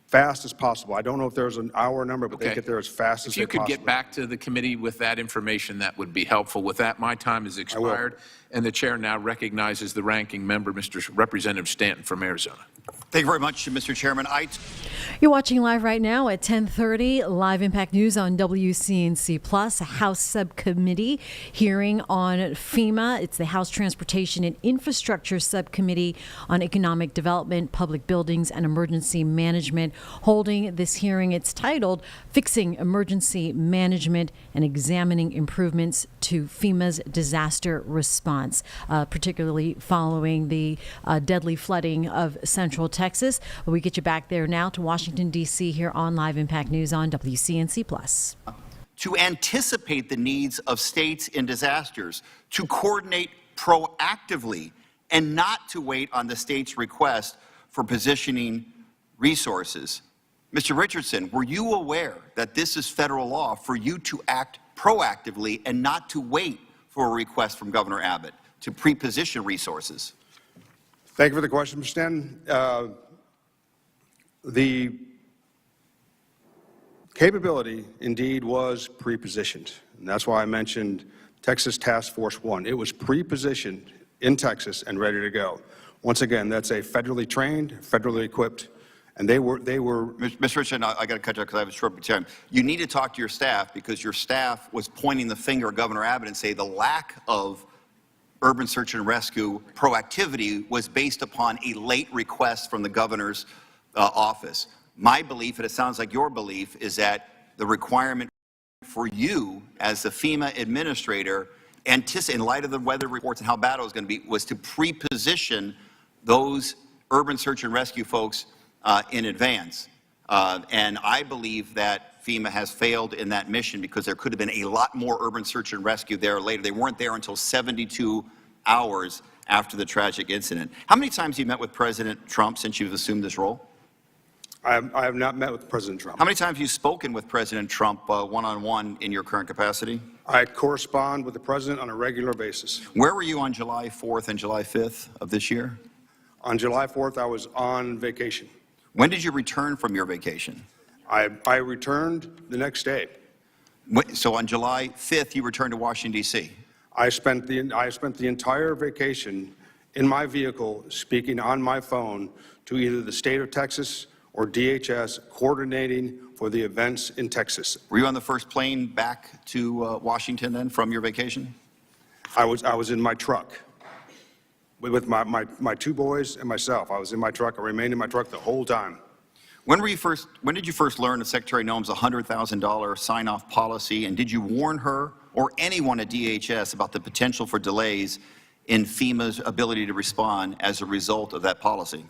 fast as possible. I don't know if there's an hour number, but they get there as fast as they possibly. If you could get back to the committee with that information, that would be helpful. With that, my time has expired, and the chair now recognizes the ranking member, Mr. Representative Stanton from Arizona. Thank you very much, Mr. Chairman. You're watching live right now at 10:30, Live Impact News on WCNC Plus, a House Subcommittee hearing on FEMA. It's the House Transportation and Infrastructure Subcommittee on Economic Development, Public Buildings, and Emergency Management holding this hearing. It's titled Fixing Emergency Management and Examining Improvements to FEMA's Disaster Response, particularly following the deadly flooding of Central Texas. We get you back there now to Washington, D.C. here on Live Impact News on WCNC Plus. To anticipate the needs of states in disasters, to coordinate proactively, and not to wait on the state's request for positioning resources. Mr. Richardson, were you aware that this is federal law for you to act proactively and not to wait for a request from Governor Abbott to pre-position resources? Thank you for the question, Mr. Stanton. The capability, indeed, was pre-positioned. And that's why I mentioned Texas Task Force 1. It was pre-positioned in Texas and ready to go. Once again, that's a federally trained, federally equipped, and they were. Mr. Richardson, I got to cut you off because I have a short time. You need to talk to your staff because your staff was pointing the finger at Governor Abbott and say the lack of urban search and rescue proactivity was based upon a late request from the governor's office. My belief, and it sounds like your belief, is that the requirement for you as the FEMA administrator, in light of the weather reports and how bad it was going to be, was to pre-position those urban search and rescue folks in advance. And I believe that FEMA has failed in that mission because there could have been a lot more urban search and rescue there later. They weren't there until 72 hours after the tragic incident. How many times have you met with President Trump since you've assumed this role? I have not met with President Trump. How many times have you spoken with President Trump one-on-one in your current capacity? I correspond with the President on a regular basis. Where were you on July 4th and July 5th of this year? On July 4th, I was on vacation. When did you return from your vacation? I returned the next day. So on July 5th, you returned to Washington, D.C.? I spent the entire vacation in my vehicle speaking on my phone to either the state of Texas or DHS, coordinating for the events in Texas. Were you on the first plane back to Washington then from your vacation? I was in my truck with my two boys and myself. I was in my truck. I remained in my truck the whole time. When did you first learn of Secretary Noem's $100,000 sign-off policy, and did you warn her or anyone at DHS about the potential for delays in FEMA's ability to respond as a result of that policy?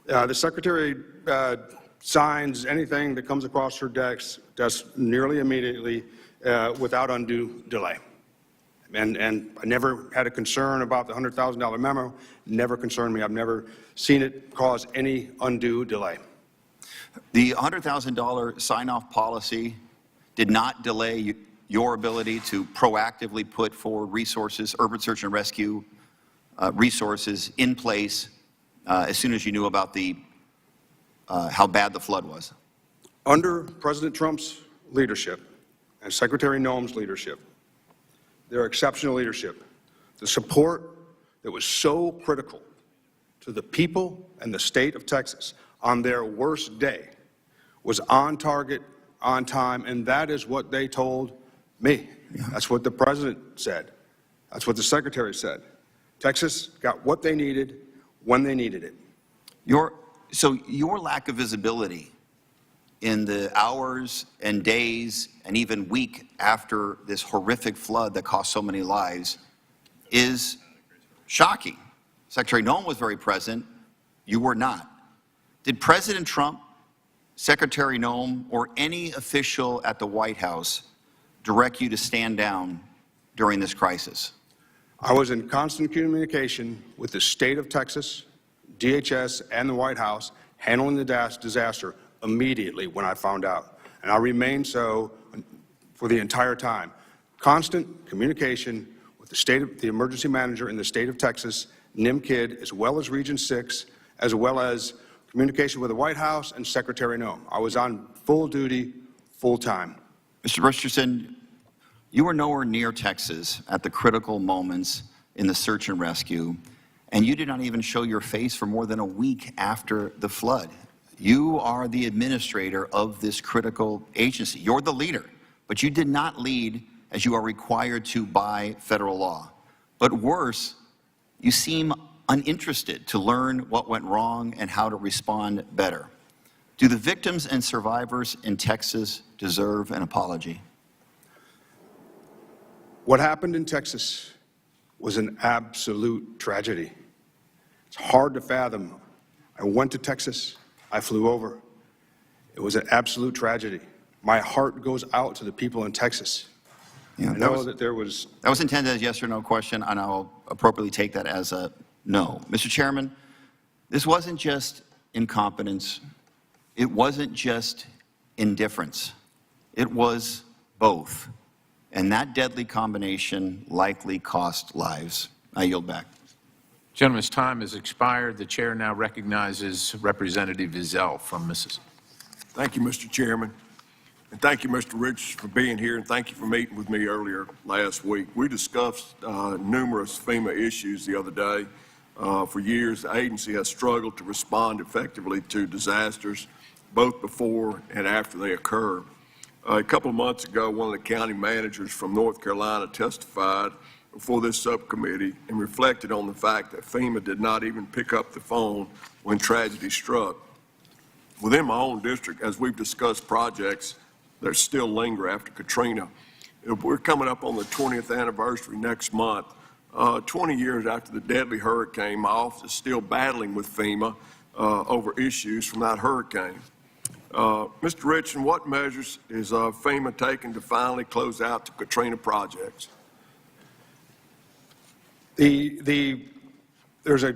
The Secretary signs anything that comes across her desk nearly immediately without undue delay. And I never had a concern about the $100,000 memo, never concerned me. I've never seen it cause any undue delay. The $100,000 sign-off policy did not delay your ability to proactively put forward resources, urban search and rescue resources in place as soon as you knew about how bad the flood was. Under President Trump's leadership and Secretary Noem's leadership, their exceptional leadership, the support that was so critical to the people and the state of Texas on their worst day was on target, on time, and that is what they told me. That's what the President said. That's what the Secretary said. Texas got what they needed when they needed it. So your lack of visibility in the hours and days and even week after this horrific flood that cost so many lives is shocking. Secretary Noem was very present. You were not. Did President Trump, Secretary Noem, or any official at the White House direct you to stand down during this crisis? I was in constant communication with the state of Texas, DHS, and the White House handling the disaster immediately when I found out. And I remained so for the entire time. Constant communication with the emergency manager in the state of Texas, NIM-KID, as well as Region 6, as well as communication with the White House and Secretary Noem. I was on full duty, full time. Mr. Richardson, you were nowhere near Texas at the critical moments in the search and rescue, and you did not even show your face for more than a week after the flood. You are the administrator of this critical agency. You're the leader, but you did not lead as you are required to by federal law. But worse, you seem uninterested to learn what went wrong and how to respond better. Do the victims and survivors in Texas deserve an apology? What happened in Texas was an absolute tragedy. It's hard to fathom. I went to Texas. I flew over. It was an absolute tragedy. My heart goes out to the people in Texas. Yeah, I know that there was... That was intended as a yes or no question, and I'll appropriately take that as a no. Mr. Chairman, this wasn't just incompetence. It wasn't just indifference. It was both. And that deadly combination likely cost lives. I yield back. Gentleman's time has expired. The chair now recognizes Representative Vizell from Mississippi. Thank you, Mr. Chairman. And thank you, Mr. Richards, for being here, and thank you for meeting with me earlier last week. We discussed numerous FEMA issues the other day. For years, the agency has struggled to respond effectively to disasters, both before and after they occur. A couple of months ago, one of the county managers from North Carolina testified before this subcommittee and reflected on the fact that FEMA did not even pick up the phone when tragedy struck. Within my own district, as we've discussed projects that still linger after Katrina, we're coming up on the 20th anniversary next month. 20 years after the deadly hurricane, my office is still battling with FEMA over issues from that hurricane. Mr. Richardson, what measures is FEMA taking to finally close out the Katrina projects? There's a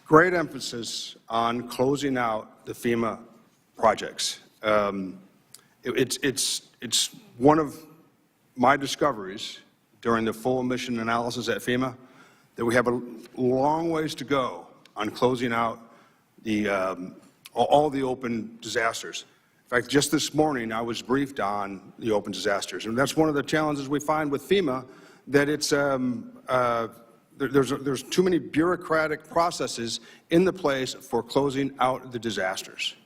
great emphasis on closing out the FEMA projects. It's one of my discoveries during the full mission analysis at FEMA that we have a long ways to go on closing out all the open disasters. In fact, just this morning I was briefed on the open disasters, and that's one of the challenges we find with FEMA, that it's there's too many bureaucratic processes in the place for closing out the disasters.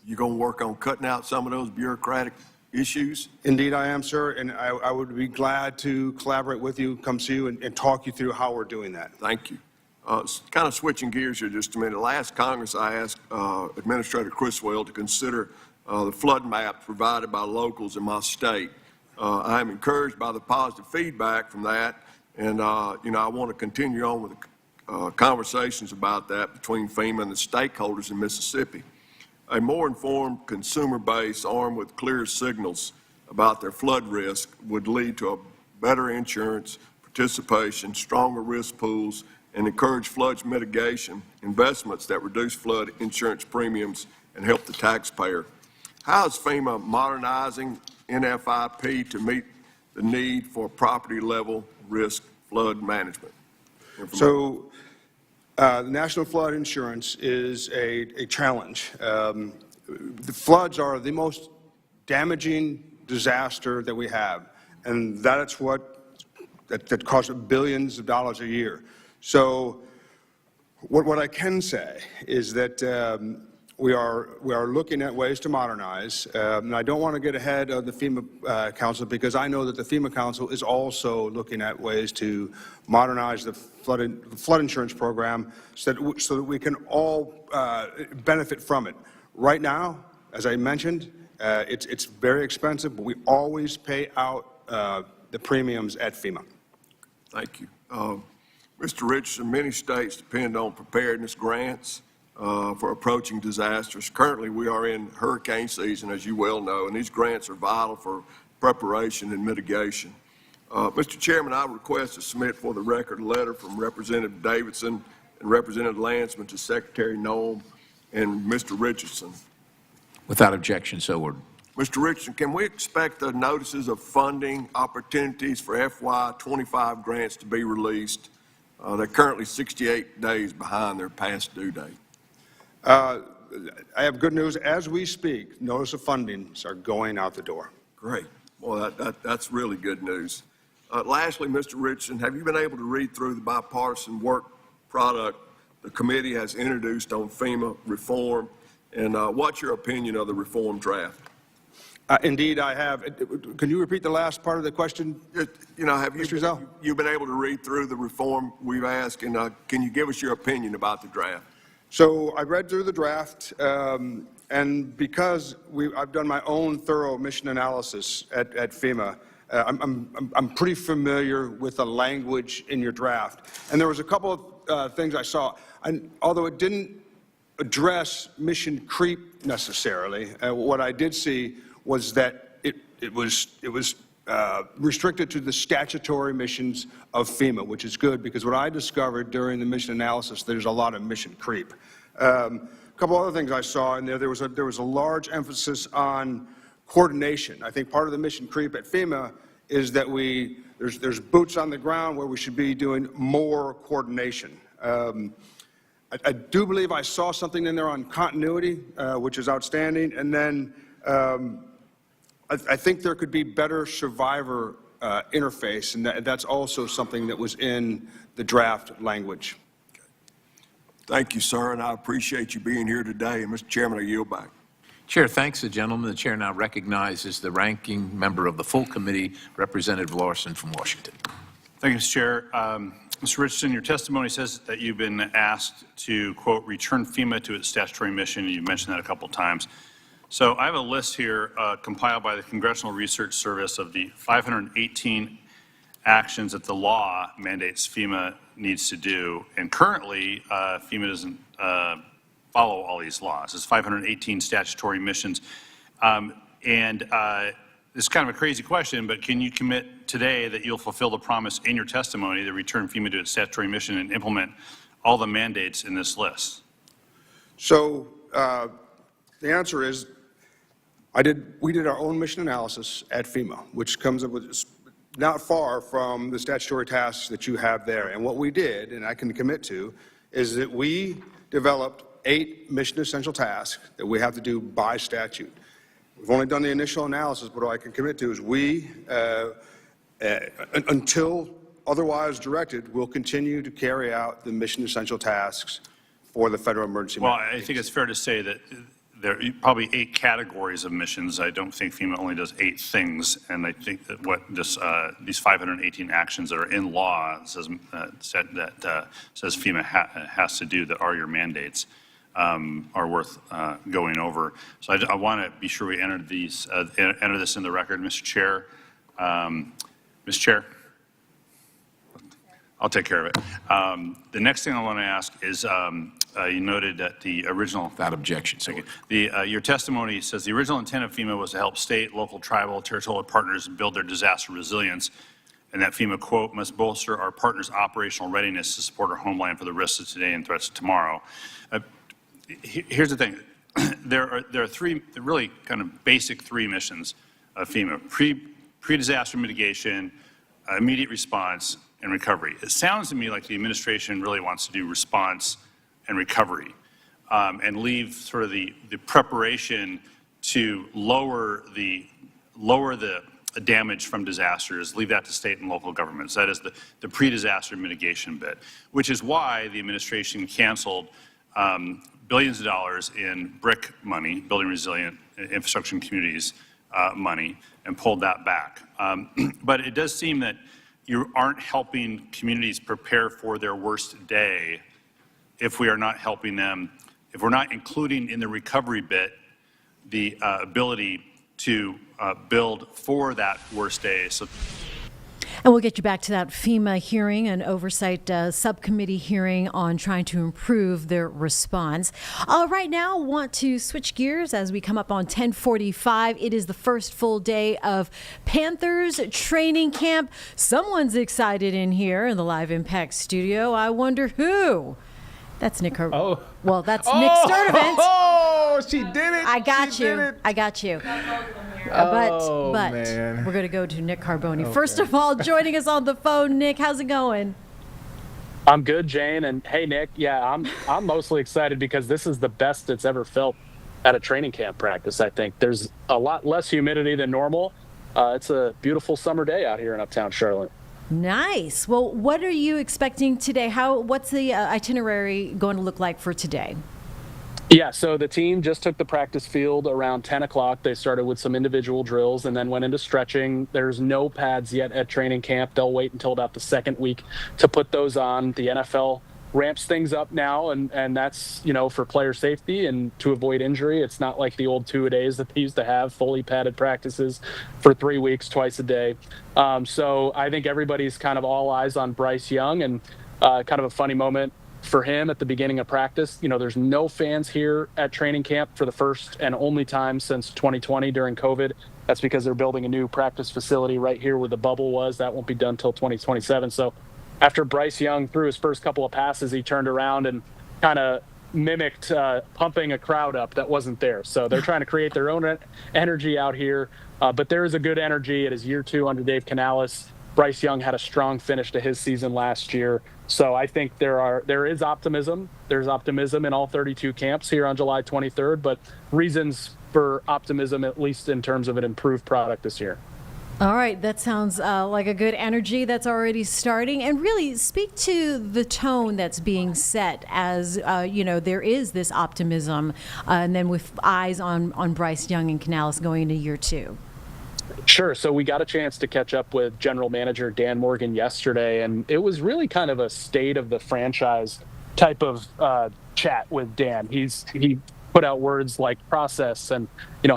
You going to work on cutting out some of those bureaucratic issues? Indeed I am, sir, and I would be glad to collaborate with you, come see you, and talk you through how we're doing that. Thank you. Kind of switching gears here just a minute. Last Congress, I asked Administrator Criswell to consider the flood maps provided by locals in my state. I am encouraged by the positive feedback from that, and I want to continue on with conversations about that between FEMA and the stakeholders in Mississippi. A more informed consumer base armed with clear signals about their flood risk would lead to a better insurance participation, stronger risk pools, and encourage flood mitigation investments that reduce flood insurance premiums and help the taxpayer. How is FEMA modernizing NFIP to meet the need for property-level risk flood management? So, the National Flood Insurance is a challenge. The floods are the most damaging disaster that we have, and that's that costs billions of dollars a year. So, what I can say is that we are looking at ways to modernize, and I don't want to get ahead of the FEMA Council because I know that the FEMA Council is also looking at ways to modernize the flood insurance program so that we can all benefit from it. Right now, as I mentioned, it's very expensive, but we always pay out the premiums at FEMA. Thank you. Mr. Richardson, many states depend on preparedness grants for approaching disasters. Currently, we are in hurricane season, as you well know, and these grants are vital for preparation and mitigation. Mr. Chairman, I request to submit for the record a letter from Representative Davidson and Representative Landsman to Secretary Noem and Mr. Richardson. Without objection, so ordered. Mr. Richardson, can we expect the notices of funding opportunities for FY25 grants to be released? They're currently 68 days behind their past due date. I have good news. As we speak, notice of fundings are going out the door. Great. Well, that's really good news. Lastly, Mr. Richardson, have you been able to read through the bipartisan work product the committee has introduced on FEMA reform, and what's your opinion of the reform draft? Indeed, I have. Can you repeat the last part of the question? Have you been able to read through the reform we've asked, and can you give us your opinion about the draft? So I read through the draft, and because I've done my own thorough mission analysis at FEMA, I'm pretty familiar with the language in your draft. And there was a couple of things I saw. And although it didn't address mission creep necessarily, what I did see was that it was restricted to the statutory missions of FEMA, which is good because what I discovered during the mission analysis, there's a lot of mission creep. A couple other things I saw in there. There was a large emphasis on coordination. I think part of the mission creep at FEMA is that there's boots on the ground where we should be doing more coordination. I do believe I saw something in there on continuity, which is outstanding, and then I think there could be better survivor interface, and that's also something that was in the draft language. Thank you, sir, and I appreciate you being here today. And Mr. Chairman, I yield back. Chair thanks the gentleman. The chair now recognizes the ranking member of the full committee, Representative Larson from Washington. Thank you, Mr. Chair. Mr. Richardson, your testimony says that you've been asked to, quote, return FEMA to its statutory mission, and you mentioned that a couple times. So I have a list here compiled by the Congressional Research Service of the 518 actions that the law mandates FEMA needs to do. And currently, FEMA doesn't follow all these laws. It's 518 statutory missions. This is kind of a crazy question, but can you commit today that you'll fulfill the promise in your testimony to return FEMA to its statutory mission and implement all the mandates in this list? So the answer is we did our own mission analysis at FEMA, which comes up with not far from the statutory tasks that you have there. And what we did, and I can commit to, is that we developed 8 mission essential tasks that we have to do by statute. We've only done the initial analysis, but what I can commit to is we, until otherwise directed, will continue to carry out the mission essential tasks for the federal emergency. Well, I think it's fair to say that there are probably 8 categories of missions. I don't think FEMA only does 8 things, and I think that what these 518 actions that are in law says FEMA has to do that are your mandates are worth going over. So I want to be sure we enter this in the record, Mr. Chair. Mr. Chair, I'll take care of it. The next thing I want to ask is, you noted that the original... Without objection. Your testimony says the original intent of FEMA was to help state, local, tribal, territorial partners build their disaster resilience, and that FEMA, quote, must bolster our partners' operational readiness to support our homeland for the risks of today and threats of tomorrow. Here's the thing. There are three really kind of basic three missions of FEMA: pre-disaster mitigation, immediate response, and recovery. It sounds to me like the administration really wants to do response and recovery, and leave sort of the preparation to lower the damage from disasters, leave that to state and local governments. That is the pre-disaster mitigation bit, which is why the administration canceled billions of dollars in BRIC money, Building Resilient Infrastructure and Communities money, and pulled that back. But it does seem that you aren't helping communities prepare for their worst day if we are not helping them, if we're not including in the recovery bit the ability to build for that worst day. And we'll get you back to that FEMA hearing and oversight subcommittee hearing on trying to improve their response. Right now, want to switch gears as we come up on 10:45. It is the first full day of Panthers training camp. Someone's excited in here in the Live Impact studio. I wonder who. That's Nick. Well, that's Nick Sturdivant. Oh, she did it. I got you. I got you. But man. We're going to go to Nick Carboni. Okay. First of all, joining us on the phone, Nick, how's it going? I'm good, Jane. And hey, Nick, yeah, I'm mostly excited because this is the best it's ever felt at a training camp practice, I think. There's a lot less humidity than normal. It's a beautiful summer day out here in Uptown Charlotte. Nice. Well, what are you expecting today? What's the itinerary going to look like for today? Yeah, so the team just took the practice field around 10 o'clock. They started with some individual drills and then went into stretching. There's no pads yet at training camp. They'll wait until about the second week to put those on. The NFL ramps things up now, and that's, for player safety and to avoid injury. It's not like the old two-a-days that they used to have, fully padded practices for 3 weeks, twice a day. So I think everybody's kind of all eyes on Bryce Young, and kind of a funny moment for him at the beginning of practice. There's no fans here at training camp for the first and only time since 2020 during COVID. That's because they're building a new practice facility right here where the bubble was. That won't be done till 2027. So after Bryce Young threw his first couple of passes, he turned around and kind of mimicked pumping a crowd up that wasn't there. So they're trying to create their own energy out here. But there is a good energy. It is year 2 under Dave Canales. Bryce Young had a strong finish to his season last year. So I think there is optimism. There's optimism in all 32 camps here on July 23rd, but reasons for optimism, at least in terms of an improved product this year. All right, that sounds like a good energy that's already starting. And really speak to the tone that's being set as, there is this optimism, and then with eyes on Bryce Young and Canales going into year 2. Sure. So we got a chance to catch up with General Manager Dan Morgan yesterday, and it was really kind of a state of the franchise type of chat with Dan. He put out words like process and,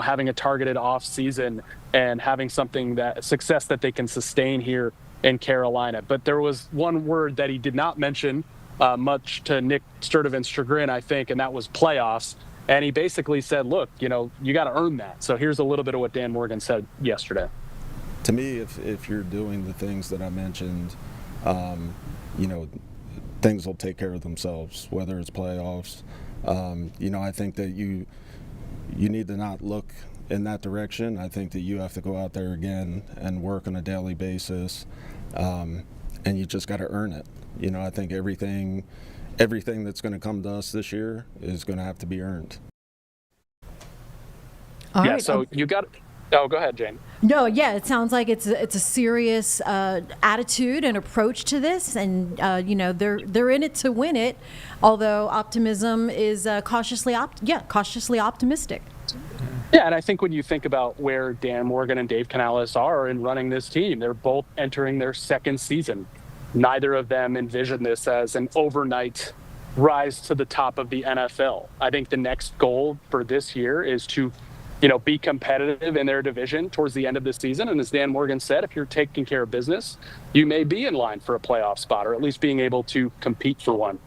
having a targeted off season and having success that they can sustain here in Carolina. But there was one word that he did not mention, much to Nick Sturdivant's chagrin, I think, and that was playoffs. And he basically said, look, you got to earn that. So here's a little bit of what Dan Morgan said yesterday. To me, if you're doing the things that I mentioned, things will take care of themselves, whether it's playoffs. I think that you need to not look in that direction. I think that you have to go out there again and work on a daily basis, and you just got to earn it. I think everything that's going to come to us this year is going to have to be earned. All yeah, right. So you got – oh, go ahead, Jane. No, yeah, it sounds like it's a serious attitude and approach to this, and they're in it to win it. Although optimism is cautiously optimistic. Yeah, and I think when you think about where Dan Morgan and Dave Canales are in running this team, they're both entering their second season. Neither of them envision this as an overnight rise to the top of the NFL. I think the next goal for this year is to be competitive in their division towards the end of the season. And as Dan Morgan said, if you're taking care of business, you may be in line for a playoff spot, or at least being able to compete for one.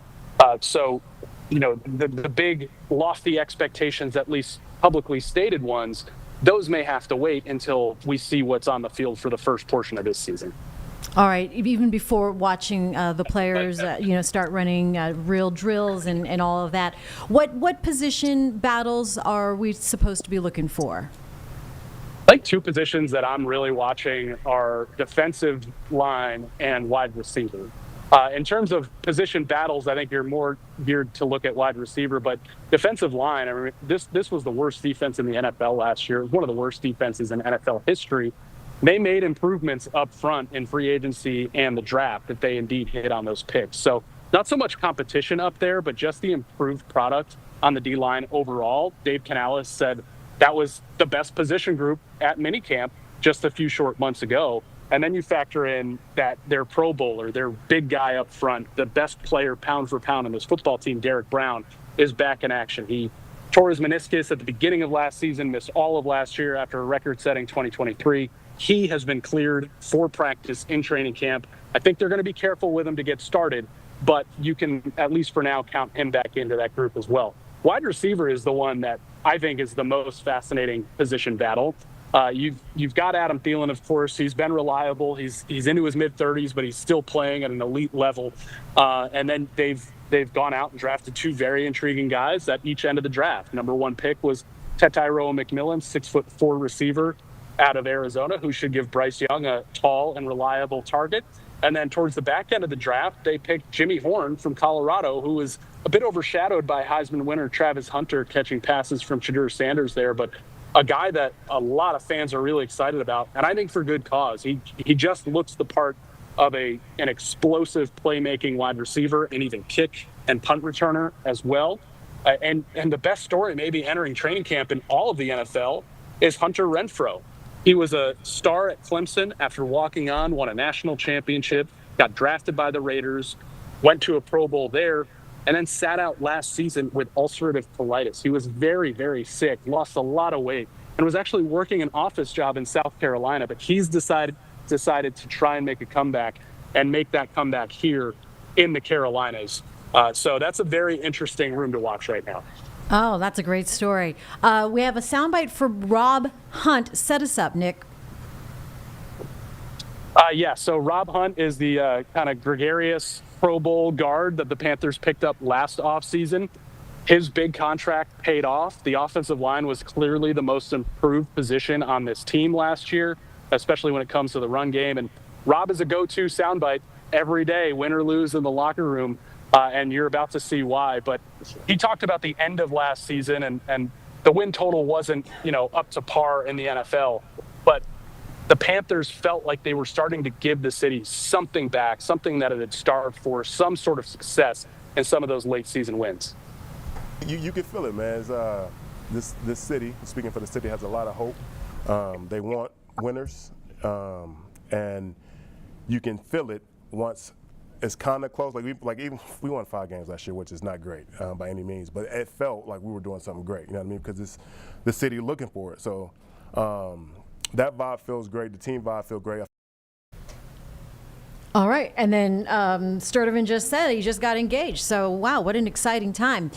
So the big lofty expectations, at least publicly stated ones, those may have to wait until we see what's on the field for the first portion of this season. All right, even before watching the players, start running real drills and all of that, what position battles are we supposed to be looking for? I think two positions that I'm really watching are defensive line and wide receiver. In terms of position battles, I think you're more geared to look at wide receiver, but defensive line, I mean, this was the worst defense in the NFL last year. It was one of the worst defenses in NFL history. They made improvements up front in free agency and the draft that they indeed hit on those picks. So not so much competition up there, but just the improved product on the D-line overall. Dave Canales said that was the best position group at minicamp just a few short months ago. And then you factor in that their Pro Bowler, their big guy up front, the best player pound for pound on this football team, Derek Brown, is back in action. He tore his meniscus at the beginning of last season, missed all of last year after a record-setting 2023. He has been cleared for practice in training camp. I think they're going to be careful with him to get started, but you can, at least for now, count him back into that group as well. Wide receiver is the one that I think is the most fascinating position battle. You've got Adam Thielen, of course. He's been reliable. He's into his mid-30s, but he's still playing at an elite level. And then they've gone out and drafted two very intriguing guys at each end of the draft. Number one pick was Tetairoa McMillan, 6'4" receiver out of Arizona, who should give Bryce Young a tall and reliable target. And then towards the back end of the draft, they picked Jimmy Horn from Colorado, who was a bit overshadowed by Heisman winner Travis Hunter catching passes from Shadur Sanders there, but a guy that a lot of fans are really excited about, and I think for good cause. He just looks the part of an explosive playmaking wide receiver, and even kick and punt returner as well. And the best story maybe entering training camp in all of the NFL is Hunter Renfrow. He was a star at Clemson after walking on, won a national championship, got drafted by the Raiders, went to a Pro Bowl there, and then sat out last season with ulcerative colitis. He was very, very sick, lost a lot of weight, and was actually working an office job in South Carolina. But he's decided to try and make a comeback, and make that comeback here in the Carolinas. So that's a very interesting room to watch right now. Oh, that's a great story. We have a soundbite for Rob Hunt. Set us up, Nick. So Rob Hunt is the kind of gregarious Pro Bowl guard that the Panthers picked up last offseason. His big contract paid off. The offensive line was clearly the most improved position on this team last year, especially when it comes to the run game. And Rob is a go-to soundbite every day, win or lose in the locker room, and you're about to see why. But he talked about the end of last season, and the win total wasn't, up to par in the NFL. But the Panthers felt like they were starting to give the city something back, something that it had starved for, some sort of success in some of those late season wins. You can feel it, man. It's, this city, speaking for the city, has a lot of hope. They want winners, and you can feel it once it's kind of close. Even we won 5 games last year, which is not great by any means, but it felt like we were doing something great. You know what I mean? Because it's the city looking for it. So. That vibe feels great. The team vibe feels great. All right. And then Sturdivant just said he just got engaged. So, wow, what an exciting time.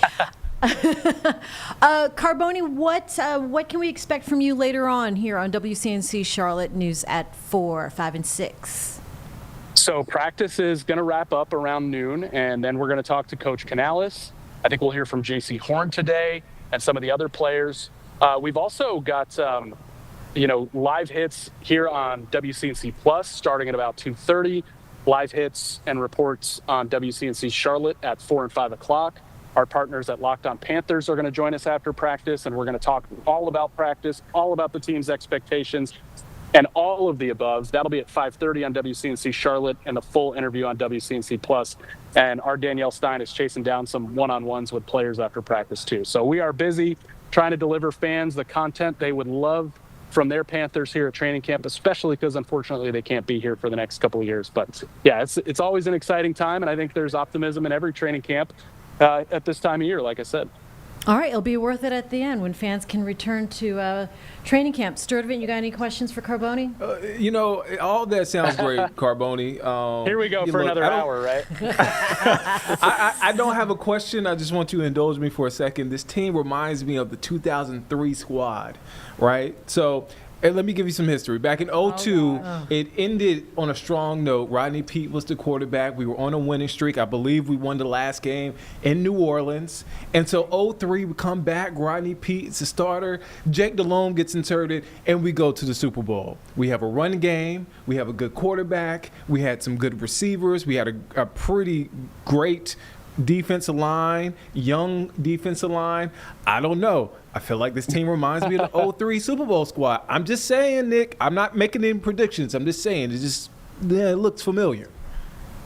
Carboni, what can we expect from you later on here on WCNC Charlotte News at 4, 5, and 6? So practice is going to wrap up around noon, and then we're going to talk to Coach Canales. I think we'll hear from J.C. Horn today and some of the other players. We've also got live hits here on WCNC Plus starting at about 2:30. Live hits and reports on WCNC Charlotte at 4 and 5 o'clock. Our partners at Locked On Panthers are going to join us after practice, and we're going to talk all about practice, all about the team's expectations, and all of the above. That'll be at 5:30 on WCNC Charlotte, and the full interview on WCNC Plus. And our Danielle Stein is chasing down some one-on-ones with players after practice too. So we are busy trying to deliver fans the content they would love from their Panthers here at training camp, especially because unfortunately they can't be here for the next couple of years. But yeah, it's always an exciting time, and I think there's optimism in every training camp at this time of year, like I said. All right, it'll be worth it at the end when fans can return to training camp. Sturdivant, you got any questions for Carboni? All that sounds great, Carboni. Here we go for another hour, right? I don't have a question. I just want you to indulge me for a second. This team reminds me of the 2003 squad, right? So, and let me give you some history. Back in 2002, it ended on a strong note. Rodney Peete was the quarterback. We were on a winning streak. I believe we won the last game in New Orleans. And so 2003, we come back. Rodney Peete's the starter. Jake Delhomme gets inserted, and we go to the Super Bowl. We have a run game. We have a good quarterback. We had some good receivers. We had a pretty great defensive line, young defensive line. I don't know. I feel like this team reminds me of the 2003 Super Bowl squad. I'm just saying, Nick. I'm not making any predictions. I'm just saying it looks familiar.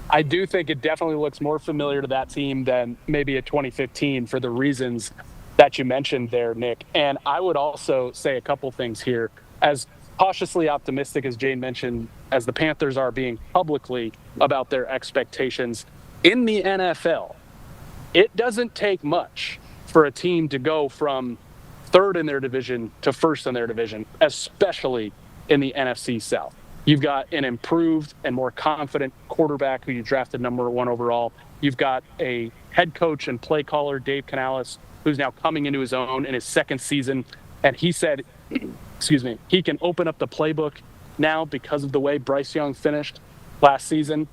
I do think it definitely looks more familiar to that team than maybe a 2015 for the reasons that you mentioned there, Nick. And I would also say a couple things here. As cautiously optimistic as Jane mentioned, as the Panthers are being publicly about their expectations, in the NFL, it doesn't take much for a team to go from third in their division to first in their division, especially in the NFC South. You've got an improved and more confident quarterback who you drafted #1 overall. You've got a head coach and play caller, Dave Canales, who's now coming into his own in his second season. And he said, he can open up the playbook now because of the way Bryce Young finished last season.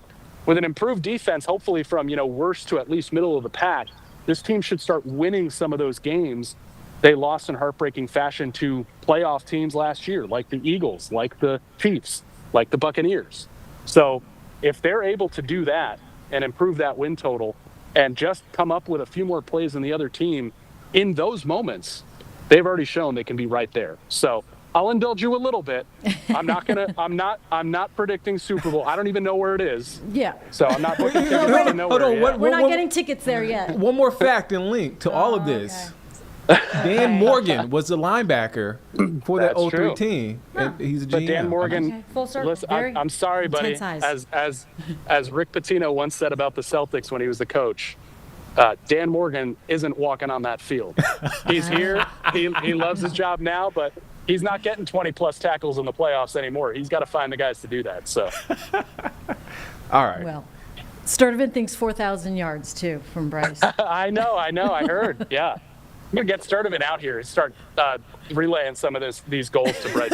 With an improved defense, hopefully from, worst to at least middle of the pack, this team should start winning some of those games they lost in heartbreaking fashion to playoff teams last year, like the Eagles, like the Chiefs, like the Buccaneers. So if they're able to do that and improve that win total and just come up with a few more plays than the other team in those moments, they've already shown they can be right there. So I'll indulge you a little bit. I'm not predicting Super Bowl. I don't even know where it is. Yeah. So I'm not booking tickets. I don't know where it is. We're not getting tickets there yet. One more fact and link to all of this. Dan Morgan was the linebacker for that 2003 team. And he's a GM. But Dan Morgan, full circle. listen, I'm sorry, buddy. As Rick Pitino once said about the Celtics when he was the coach, Dan Morgan isn't walking on that field. He's here. He loves his job now, but he's not getting 20-plus tackles in the playoffs anymore. He's got to find the guys to do that. So, all right. Well, Sturdivant thinks 4,000 yards too from Bryce. I know. I heard. Yeah. I'm going to get Sturdivant out here and start relaying some of these goals to Bryce.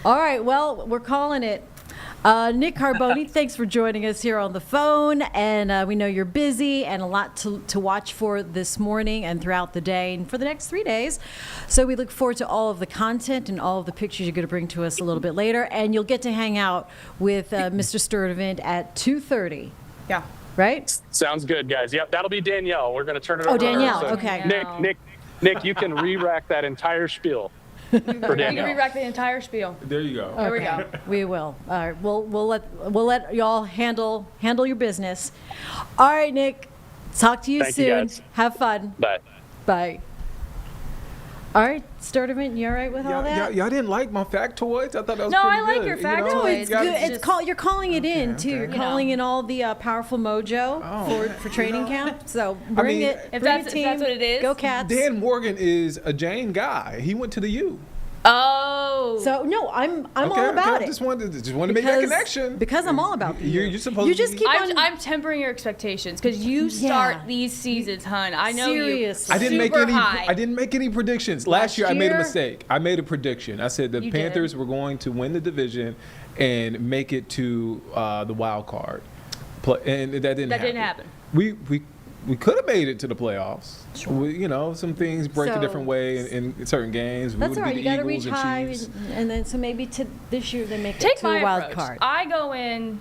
All right, well, we're calling it. Nick Carboni, thanks for joining us here on the phone. And we know you're busy and a lot to watch for this morning and throughout the day and for the next 3 days. So we look forward to all of the content and all of the pictures you're going to bring to us a little bit later. And you'll get to hang out with Mr. Sturdivant at 2:30. Yeah. Right? Sounds good, guys. Yep, that'll be Danielle. We're going to turn it over to her. Danielle, So okay. Nick, you can re-rack that entire spiel for Danielle. You re-rack the entire spiel. There you go. There we go. We will. All right. We'll let y'all handle your business. All right, Nick. Talk to you Thank you, soon. guys. Have fun. Bye. Bye. All right, Sturdivant, you all right with all that? Y'all didn't like my factoids? I thought that was No, pretty I like good. your You know? factoids. It's good. You're calling it in too. You're calling in all the powerful mojo for training camp. So bring it. If bring that's your team. what it is. Go Cats. Dan Morgan is a Jane guy. He went to the U. Oh. So no, I'm all about it. Just wanted to make that connection. Because I'm all about the U. You're supposed You to just be- keep on. I'm tempering your expectations because you start these seasons, hun. I know Seriously. I didn't make super any. high. I didn't make any predictions. Last year I made a mistake. I made a prediction. I said the You Panthers were going to win the division and make it to the wild card, and that didn't happen. We could have made it to the playoffs. Some things break a different way in certain games. That's all right. You got to reach Eagles and high, Chiefs. and then so maybe to this year they make Take it to my a wild approach. card. I go in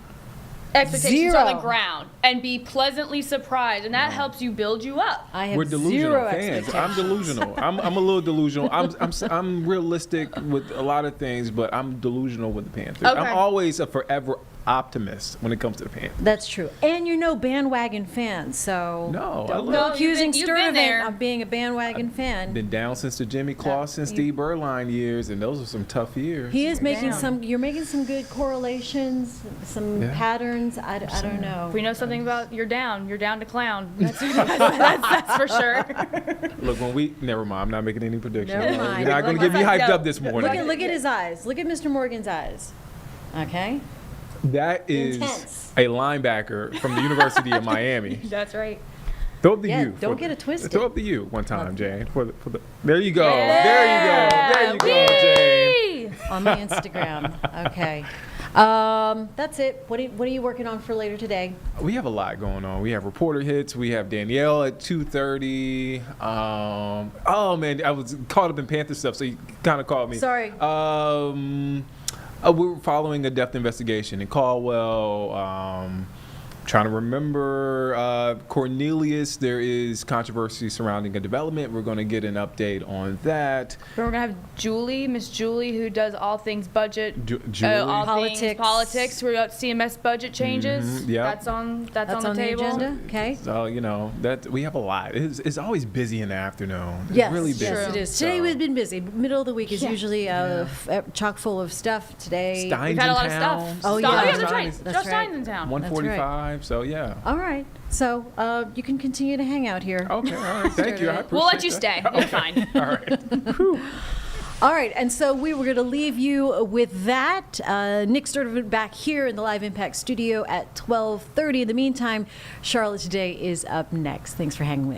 expectations on the ground and be pleasantly surprised, and that helps you build you up. I have We're delusional zero fans. expectations. I'm delusional. I'm a little delusional. I'm realistic with a lot of things, but I'm delusional with the Panthers. Okay. I'm always a forever optimist when it comes to the Panthers. That's true. And you're no bandwagon fan, so No, don't I go love- accusing you've been Sturtevant there. of being a bandwagon fan. Been down since the Jimmy Clausen, Steve Berline years, and those are some tough years. He is making Damn. you're making some good correlations, some Yeah. patterns. I don't know. If we know something about you're down to clown. That's for sure. Look, never mind, I'm not making any predictions. Never mind. You're not going to get me hyped up this morning. Look at his eyes. Look at Mr. Morgan's eyes. Okay? That is Intense. a linebacker from the University of Miami. That's right. Throw up the Yeah, U. don't get it twisted. Throw up the U one time, Jane. There you go. Yeah. There you go, Jane. On my Instagram. Okay. That's it. What are you working on for later today? We have a lot going on. We have reporter hits. We have Danielle at 2:30. Oh man, I was caught up in Panther stuff, so you kind of called me. Sorry. We were following a depth investigation in Caldwell. Trying to remember Cornelius. There is controversy surrounding a development. We're going to get an update on that. But we're gonna have Miss Julie, who does all things budget, Julie? all Politics. things politics. We're about CMS budget changes. yeah. That's on the table. agenda. Okay. So that we have a lot. It's always busy in the afternoon. It's Yes, really busy. yes, it is. Today we've been busy. Middle of the week is usually chock full of stuff. Today Stein's We've had a lot in of town. stuff. Oh, Stop. yeah. That's right. That's Josh right. Stein's in town. 145. So yeah. All right. So you can continue to hang out here. Okay. All right. Thank you. I appreciate We'll let you that. stay. You're fine. All right. All right, and so we were going to leave you with that. Nick Sturtevant back here in the Live Impact studio at 12:30. In the meantime, Charlotte Today is up next. Thanks for hanging with us.